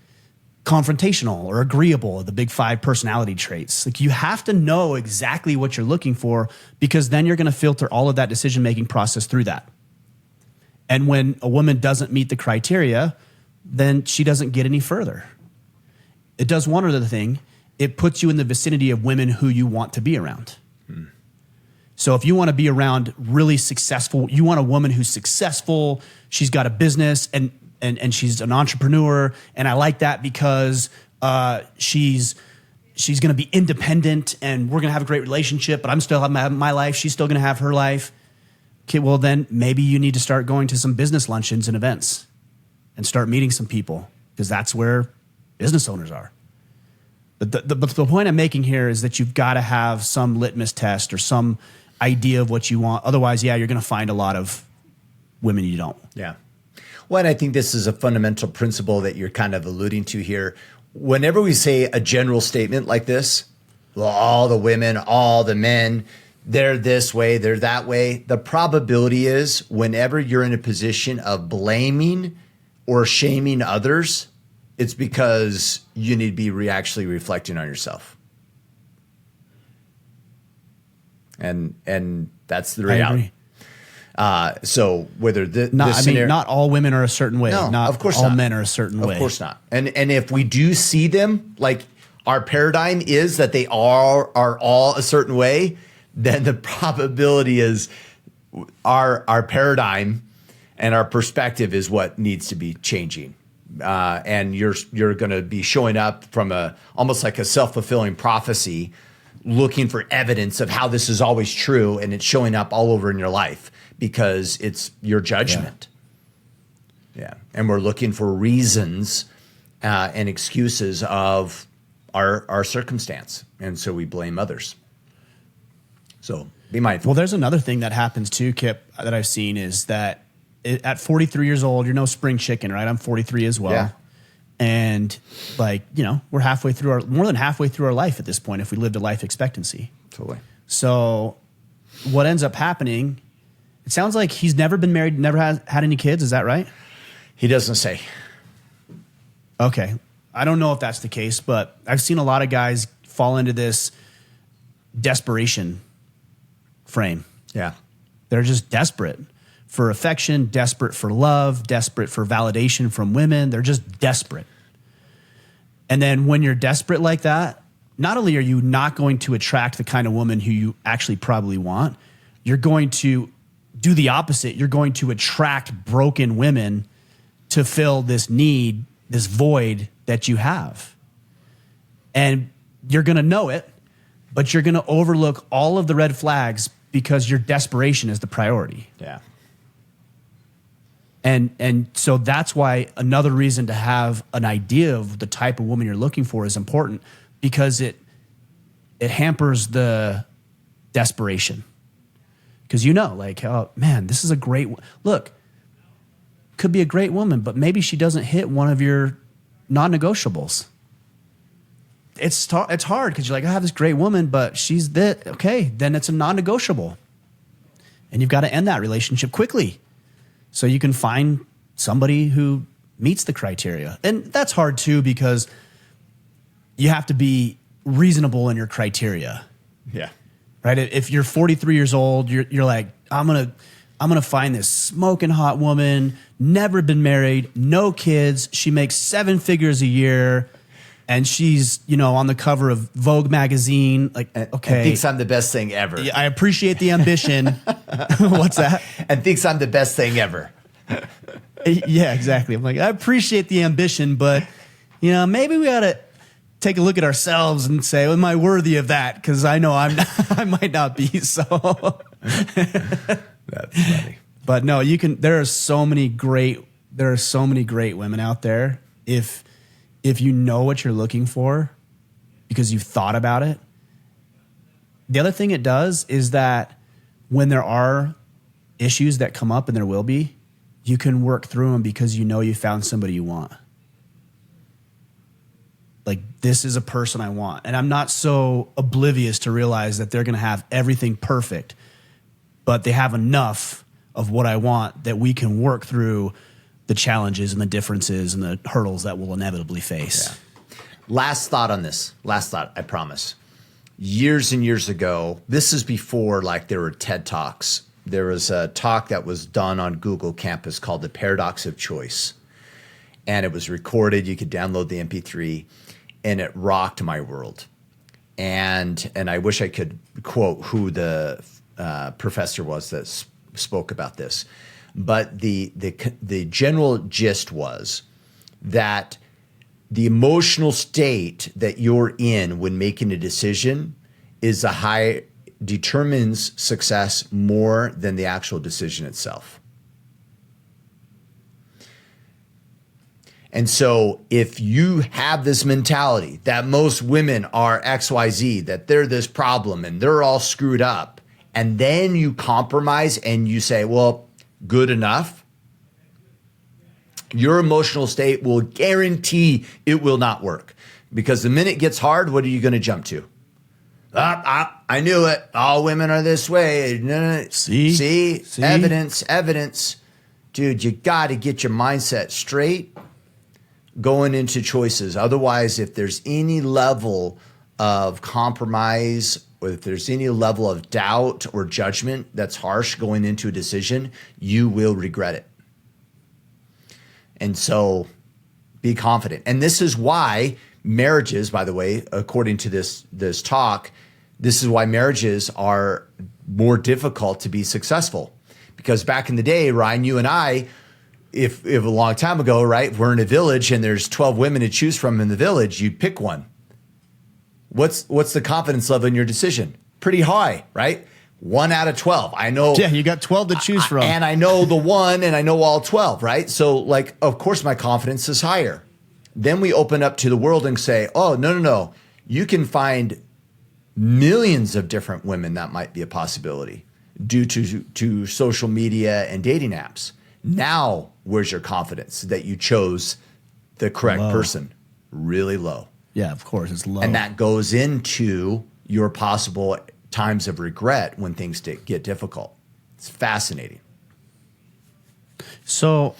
[SPEAKER 1] confrontational or agreeable, the big 5 personality traits. Like, you have to know exactly what you're looking for, because then you're going to filter all of that decision-making process through that. And when a woman doesn't meet the criteria, then she doesn't get any further. It does one other thing. It puts you in the vicinity of women who you want to be around. So if you want to be around really successful, you want a woman who's successful, she's got a business, and she's an entrepreneur, and I like that because she's going to be independent, and we're going to have a great relationship, but I'm still having my life, she's still going to have her life. Okay, well then maybe you need to start going to some business luncheons and events and start meeting some people, because that's where business owners are. But the point I'm making here is that you've got to have some litmus test or some idea of what you want. Otherwise, yeah, you're going to find a lot of women you don't.
[SPEAKER 2] Yeah. Well, and I think this is a fundamental principle that you're kind of alluding to here. Whenever we say a general statement like this, well, all the women, all the men, they're this way, they're that way, the probability is whenever you're in a position of blaming or shaming others, it's because you need to be actually reflecting on yourself. And that's the reality. So whether
[SPEAKER 1] not all women are a certain way.
[SPEAKER 2] No,
[SPEAKER 1] not
[SPEAKER 2] of course
[SPEAKER 1] all
[SPEAKER 2] not.
[SPEAKER 1] men are a certain way.
[SPEAKER 2] Of course not. And if we do see them, like our paradigm is that they are all a certain way, then the probability is our paradigm and our perspective is what needs to be changing. And you're going to be showing up from almost like a self-fulfilling prophecy, looking for evidence of how this is always true, and it's showing up all over in your life because it's your judgment. Yeah. And we're looking for reasons and excuses of our circumstance. And so we blame others. So be mindful.
[SPEAKER 1] Well, there's another thing that happens too, Kip, that I've seen is that at 43 years old, you're no spring chicken, right? I'm 43 as well.
[SPEAKER 2] Yeah.
[SPEAKER 1] And like, we're more than halfway through our life at this point if we lived a life expectancy.
[SPEAKER 2] Totally.
[SPEAKER 1] So what ends up happening, it sounds like he's never been married, never had any kids. Is that right?
[SPEAKER 2] He doesn't say.
[SPEAKER 1] Okay. I don't know if that's the case, but I've seen a lot of guys fall into this desperation frame.
[SPEAKER 2] Yeah.
[SPEAKER 1] They're just desperate for affection, desperate for love, desperate for validation from women. They're just desperate. And then when you're desperate like that, not only are you not going to attract the kind of woman who you actually probably want, you're going to do the opposite. You're going to attract broken women to fill this need, this void that you have. And you're going to know it, but you're going to overlook all of the red flags because your desperation is the priority.
[SPEAKER 2] Yeah.
[SPEAKER 1] And so that's why another reason to have an idea of the type of woman you're looking for is important, because it hampers the desperation. Because like, oh man, this is a great look. Could be a great woman, but maybe she doesn't hit one of your non-negotiables. It's hard because you're like, I have this great woman, but she's that. Okay, then it's a non-negotiable, and you've got to end that relationship quickly so you can find somebody who meets the criteria. And that's hard too because you have to be reasonable in your criteria.
[SPEAKER 2] Yeah.
[SPEAKER 1] Right. If you're 43 years old, you're like, I'm gonna find this smoking hot woman, never been married, no kids. She makes 7 figures a year, and she's on the cover of Vogue magazine. Like, okay,
[SPEAKER 2] and thinks I'm the best thing ever.
[SPEAKER 1] Yeah, I appreciate the ambition. What's that?
[SPEAKER 2] And thinks I'm the best thing ever.
[SPEAKER 1] Yeah, exactly. I'm like, I appreciate the ambition, but maybe we ought to take a look at ourselves and say, am I worthy of that? Because I know I might not be. So
[SPEAKER 2] that's funny.
[SPEAKER 1] But no, there are so many great women out there. If you know what you're looking for because you've thought about it. The other thing it does is that when there are issues that come up, and there will be, you can work through them because you found somebody you want. Like, this is a person I want. And I'm not so oblivious to realize that they're going to have everything perfect, but they have enough of what I want that we can work through the challenges and the differences and the hurdles that we'll inevitably face.
[SPEAKER 2] Yeah. Last thought on this. Last thought, I promise. Years and years ago, this is before like there were TED Talks. There was a talk that was done on Google Campus called The Paradox of Choice. And it was recorded. You could download the MP3. And it rocked my world. And I wish I could quote who the professor was that spoke about this. But the general gist was that the emotional state that you're in when making a decision determines success more than the actual decision itself. And so if you have this mentality that most women are XYZ, that they're this problem and they're all screwed up, and then you compromise and you say, well, good enough, your emotional state will guarantee it will not work. Because the minute it gets hard, what are you going to jump to? I knew it. All women are this way. See? Evidence. Dude, you got to get your mindset straight going into choices. Otherwise, if there's any level of compromise, or if there's any level of doubt or judgment that's harsh going into a decision, you will regret it. And so be confident. And this is why marriages, by the way, according to this talk, this is why marriages are more difficult to be successful. Because back in the day, Ryan, you and I, if a long time ago, right, we're in a village and there's 12 women to choose from in the village, you'd pick one. What's the confidence level in your decision? Pretty high, right? 1 out of 12. I know.
[SPEAKER 1] Yeah, you got 12 to choose from.
[SPEAKER 2] And I know the one and I know all 12, right? So like, of course my confidence is higher. Then we open up to the world and say, oh, no. You can find millions of different women that might be a possibility due to social media and dating apps. Now, where's your confidence that you chose the correct person? Really low.
[SPEAKER 1] Yeah, of course, it's low.
[SPEAKER 2] And that goes into your possible times of regret when things get difficult. It's fascinating.
[SPEAKER 1] So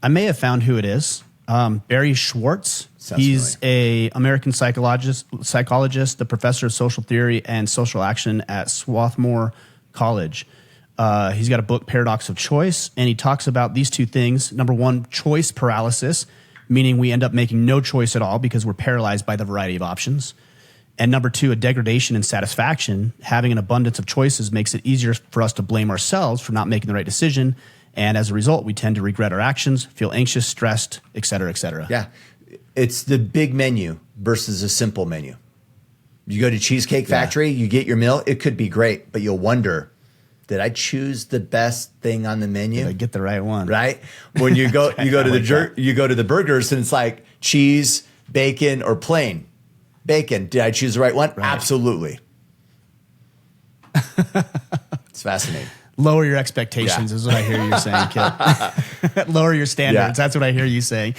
[SPEAKER 1] I may have found who it is. Barry Schwartz.
[SPEAKER 2] Sounds
[SPEAKER 1] He's
[SPEAKER 2] familiar.
[SPEAKER 1] a American psychologist, the professor of social theory and social action at Swarthmore College. He's got a book, Paradox of Choice, and he talks about these two things. Number one, choice paralysis, meaning we end up making no choice at all because we're paralyzed by the variety of options. And number two, a degradation in satisfaction. Having an abundance of choices makes it easier for us to blame ourselves for not making the right decision. And as a result, we tend to regret our actions, feel anxious, stressed, et cetera, et cetera.
[SPEAKER 2] Yeah. It's the big menu versus a simple menu. You go to Cheesecake Factory, you get your meal. It could be great, but you'll wonder, did I choose the best thing on the menu?
[SPEAKER 1] Did I get the right one?
[SPEAKER 2] Right? When you go you go to you go to the burgers and it's like cheese, bacon, or plain. Bacon. Did I choose the right one? Right. Absolutely. It's fascinating.
[SPEAKER 1] Lower your expectations is what I hear you saying, Kip. Lower your standards.
[SPEAKER 2] Yeah.
[SPEAKER 1] That's what I hear you saying.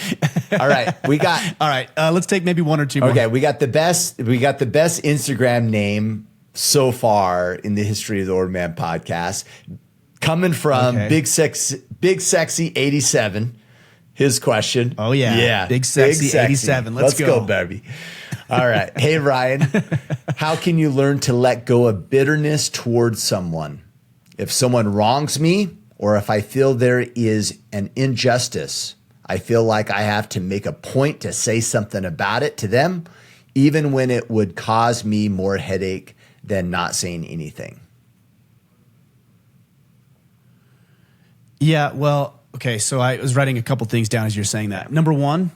[SPEAKER 2] All right, we got.
[SPEAKER 1] All right, let's take maybe one or two more.
[SPEAKER 2] Okay, we got the best. We got the best Instagram name so far in the history of the Order Man podcast, coming from Big Sexy 87. His question.
[SPEAKER 1] Oh yeah, Big Sexy 87. Let's
[SPEAKER 2] go, baby. All right, hey Ryan, how can you learn to let go of bitterness towards someone? If someone wrongs me, or if I feel there is an injustice, I feel like I have to make a point to say something about it to them, even when it would cause me more headache than not saying anything.
[SPEAKER 1] Yeah, well, okay, so I was writing a couple things down as you're saying that. Number one,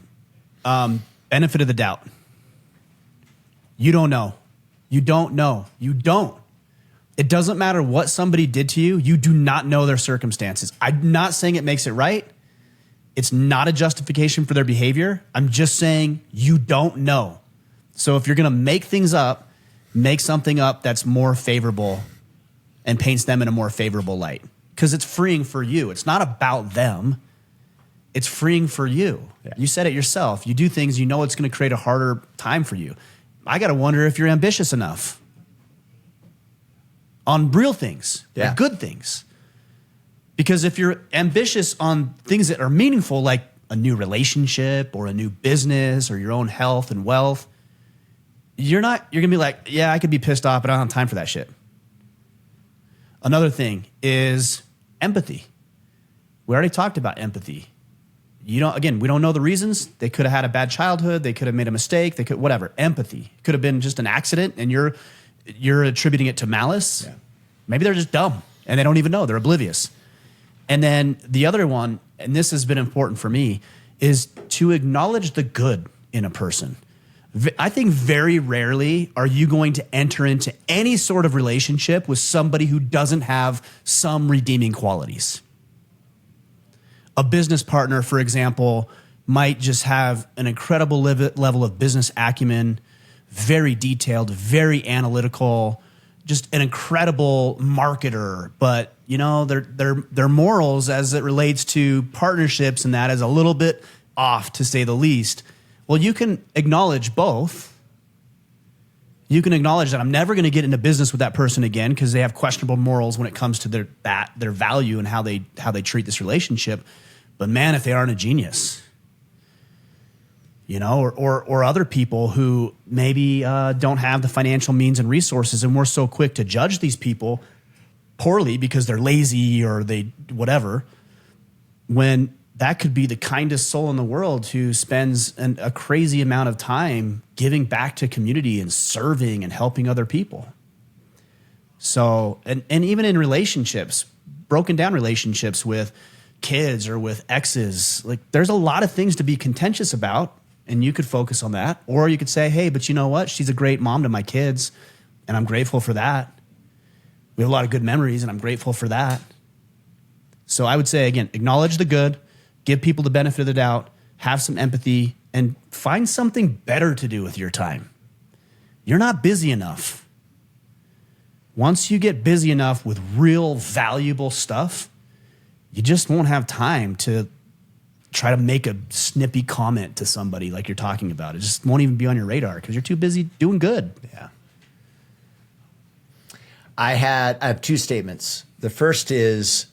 [SPEAKER 1] benefit of the doubt. You don't know. You don't know. You don't. It doesn't matter what somebody did to you. You do not know their circumstances. I'm not saying it makes it right. It's not a justification for their behavior. I'm just saying you don't know. So if you're going to make things up, make something up that's more favorable and paints them in a more favorable light. Because it's freeing for you. It's not about them. It's freeing for you. Yeah. You said it yourself. You do things you know it's going to create a harder time for you. I got to wonder if you're ambitious enough on real things, like good things. Because if you're ambitious on things that are meaningful, like a new relationship or a new business or your own health and wealth, you're going to be like, yeah, I could be pissed off, but I don't have time for that shit. Another thing is empathy. We already talked about empathy. We don't know the reasons. They could have had a bad childhood. They could have made a mistake. They could, whatever. Empathy could have been just an accident and you're attributing it to malice. Yeah. Maybe they're just dumb and they don't even know. They're oblivious. And then the other one, and this has been important for me, is to acknowledge the good in a person. I think very rarely are you going to enter into any sort of relationship with somebody who doesn't have some redeeming qualities. A business partner, for example, might just have an incredible level of business acumen, very detailed, very analytical, just an incredible marketer. But you know, their morals as it relates to partnerships and that is a little bit off, to say the least. Well, you can acknowledge both. You can acknowledge that I'm never going to get into business with that person again because they have questionable morals when it comes to their value and how they treat this relationship. But man, if they aren't a genius, you know, or other people who maybe don't have the financial means and resources, and we're so quick to judge these people poorly because they're lazy or they whatever, when that could be the kindest soul in the world who spends a crazy amount of time giving back to community and serving and helping other people. So, and even in relationships, broken down relationships with kids or with exes. Like there's a lot of things to be contentious about, and you could focus on that. Or you could say, hey, but you know what? She's a great mom to my kids, and I'm grateful for that. We have a lot of good memories, and I'm grateful for that. So I would say, again, acknowledge the good, give people the benefit of the doubt, have some empathy, and find something better to do with your time. You're not busy enough. Once you get busy enough with real valuable stuff, you just won't have time to try to make a snippy comment to somebody like you're talking about. It just won't even be on your radar because you're too busy doing good.
[SPEAKER 2] Yeah. I have two statements. The first is,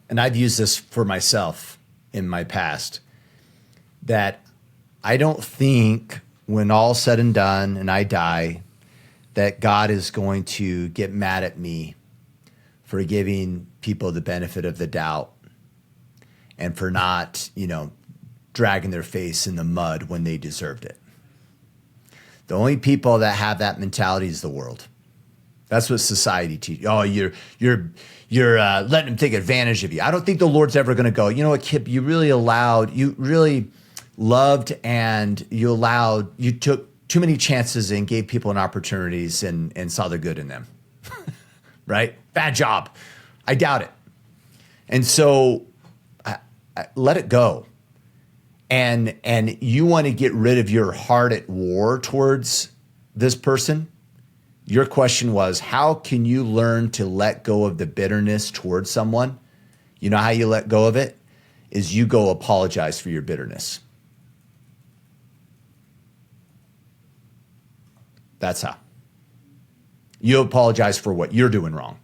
[SPEAKER 2] and I've used this for myself in my past, that I don't think when all's said and done and I die, that God is going to get mad at me for giving people the benefit of the doubt and for not, dragging their face in the mud when they deserved it. The only people that have that mentality is the world. That's what society teaches. Oh, you're letting them take advantage of you. I don't think the Lord's ever going to go, you know what, Kip, you really loved, and you took too many chances and gave people an opportunities and saw the good in them. Right? Bad job. I doubt it. And so I let it go. And you want to get rid of your heart at war towards this person. Your question was, how can you learn to let go of the bitterness towards someone? You know how you let go of it? Is you go apologize for your bitterness. That's how. You apologize for what you're doing wrong.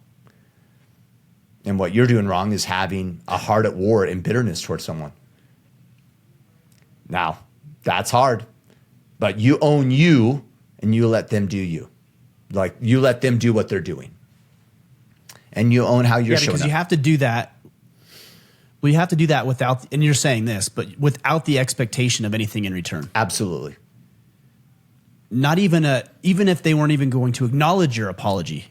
[SPEAKER 2] And what you're doing wrong is having a heart at war and bitterness towards someone. Now, that's hard. But you own you, and you let them do you. Like, you let them do what they're doing. And you own how you're showing up.
[SPEAKER 1] Because you have to do that. Well, you have to do that without, and you're saying this, but without the expectation of anything in return.
[SPEAKER 2] Absolutely.
[SPEAKER 1] Not even if they weren't even going to acknowledge your apology,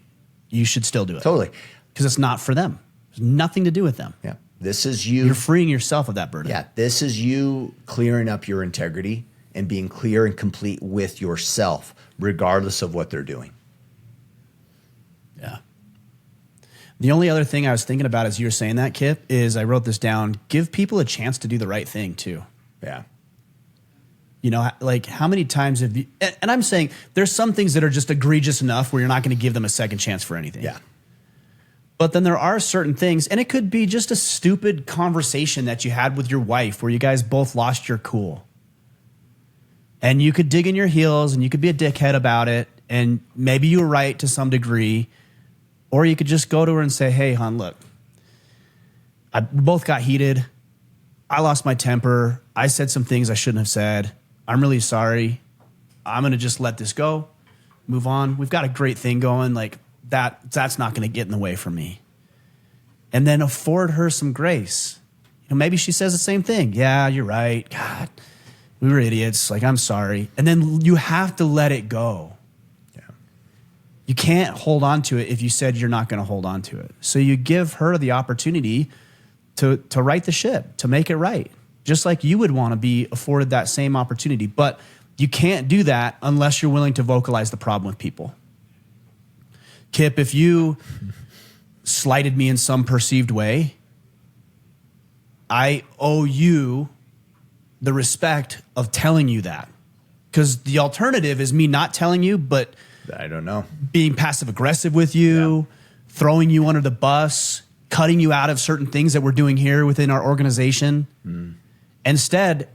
[SPEAKER 1] you should still do it.
[SPEAKER 2] Totally.
[SPEAKER 1] Because it's not for them. There's nothing to do with them.
[SPEAKER 2] Yeah. This is you.
[SPEAKER 1] You're freeing yourself of that burden.
[SPEAKER 2] Yeah. This is you clearing up your integrity and being clear and complete with yourself, regardless of what they're doing.
[SPEAKER 1] Yeah. The only other thing I was thinking about as you were saying that, Kip, is I wrote this down. Give people a chance to do the right thing too.
[SPEAKER 2] Yeah.
[SPEAKER 1] Like how many times have you, and I'm saying there's some things that are just egregious enough where you're not going to give them a second chance for anything.
[SPEAKER 2] Yeah.
[SPEAKER 1] But then there are certain things, and it could be just a stupid conversation that you had with your wife where you guys both lost your cool. And you could dig in your heels and you could be a dickhead about it. And maybe you were right to some degree. Or you could just go to her and say, hey, hon, look, we both got heated. I lost my temper. I said some things I shouldn't have said. I'm really sorry. I'm going to just let this go, move on. We've got a great thing going. Like that's not going to get in the way for me. And then afford her some grace. Maybe she says the same thing. Yeah, you're right. God, we were idiots. Like, I'm sorry. And then you have to let it go.
[SPEAKER 2] Yeah.
[SPEAKER 1] You can't hold on to it if you said you're not going to hold on to it. So you give her the opportunity to right the ship, to make it right. Just like you would want to be afforded that same opportunity. But you can't do that unless you're willing to vocalize the problem with people. Kip, if you slighted me in some perceived way, I owe you the respect of telling you that. Because the alternative is me not telling you, but
[SPEAKER 2] I don't know,
[SPEAKER 1] being passive aggressive with you, throwing you under the bus, cutting you out of certain things that we're doing here within our organization. Instead,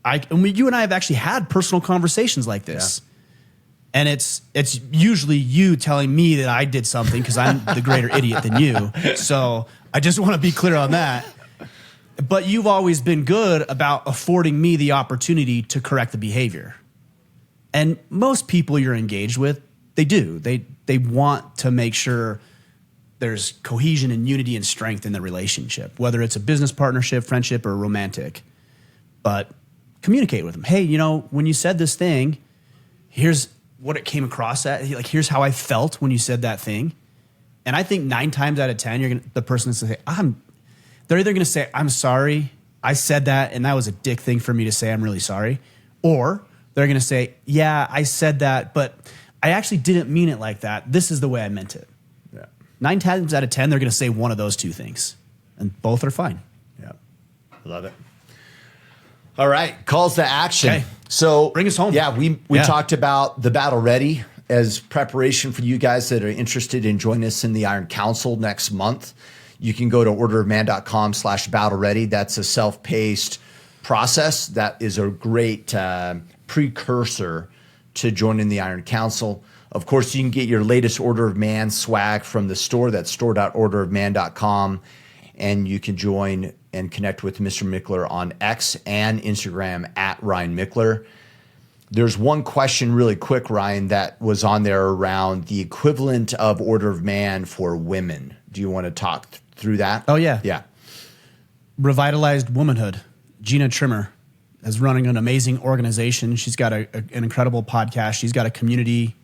[SPEAKER 1] you and I have actually had personal conversations like this. And it's usually you telling me that I did something because I'm the greater idiot than you. So I just want to be clear on that. But you've always been good about affording me the opportunity to correct the behavior. And most people you're engaged with, they do. They want to make sure there's cohesion and unity and strength in the relationship, whether it's a business partnership, friendship, or romantic. But communicate with them. Hey, when you said this thing, here's what it came across at. Like, here's how I felt when you said that thing. And I think 9 times out of 10, the person is going to say, they're either going to say, I'm sorry, I said that, and that was a dick thing for me to say, I'm really sorry. Or they're going to say, yeah, I said that, but I actually didn't mean it like that. This is the way I meant it.
[SPEAKER 2] Yeah.
[SPEAKER 1] 9 times out of 10, they're going to say one of those 2 things. And both are fine.
[SPEAKER 2] Yeah. Love it. All right. Calls to action.
[SPEAKER 1] Okay.
[SPEAKER 2] So
[SPEAKER 1] bring us home.
[SPEAKER 2] Yeah, we talked about the Battle Ready as preparation for you guys that are interested in joining us in the Iron Council next month. You can go to orderofman.com/battle ready. That's a self-paced process. That is a great precursor to joining the Iron Council. Of course, you can get your latest Order of Man swag from the store. That's store.orderofman.com. And you can join and connect with Mr. Mickler on X and Instagram at Ryan Mickler. There's one question really quick, Ryan, that was on there around the equivalent of Order of Man for women. Do you want to talk through that?
[SPEAKER 1] Oh, yeah.
[SPEAKER 2] Yeah.
[SPEAKER 1] Revitalized Womanhood. Gina Trimmer is running an amazing organization. She's got an incredible podcast. She's got a community,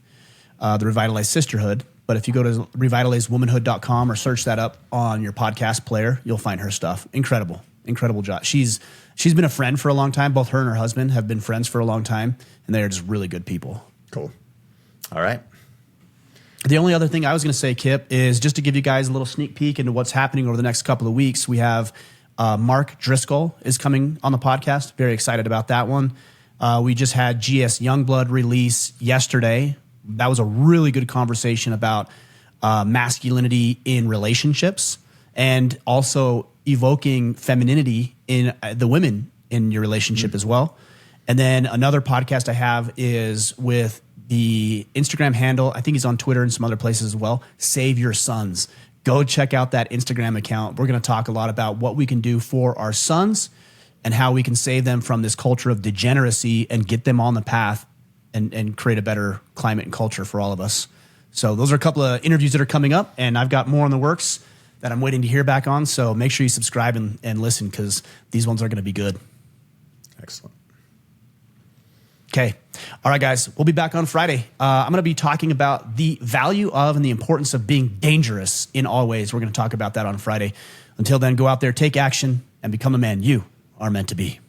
[SPEAKER 1] the Revitalized Sisterhood. But if you go to revitalizedwomanhood.com or search that up on your podcast player, you'll find her stuff. Incredible job. She's been a friend for a long time. Both her and her husband have been friends for a long time, and they are just really good people.
[SPEAKER 2] Cool. All right.
[SPEAKER 1] The only other thing I was going to say, Kip, is just to give you guys a little sneak peek into what's happening over the next couple of weeks. We have Mark Driscoll is coming on the podcast. Very excited about that one. We just had GS Youngblood release yesterday. That was a really good conversation about masculinity in relationships and also evoking femininity in the women in your relationship as well. And then another podcast I have is with the Instagram handle. I think he's on Twitter and some other places as well. Save Your Sons. Go check out that Instagram account. We're going to talk a lot about what we can do for our sons and how we can save them from this culture of degeneracy and get them on the path and create a better climate and culture for all of us. So those are a couple of interviews that are coming up, and I've got more in the works that I'm waiting to hear back on. So make sure you subscribe and listen, because these ones are going to be good.
[SPEAKER 2] Excellent.
[SPEAKER 1] Okay. All right, guys. We'll be back on Friday. I'm going to be talking about the value of and the importance of being dangerous in all ways. We're going to talk about that on Friday. Until then, go out there, take action, and become the man you are meant to be.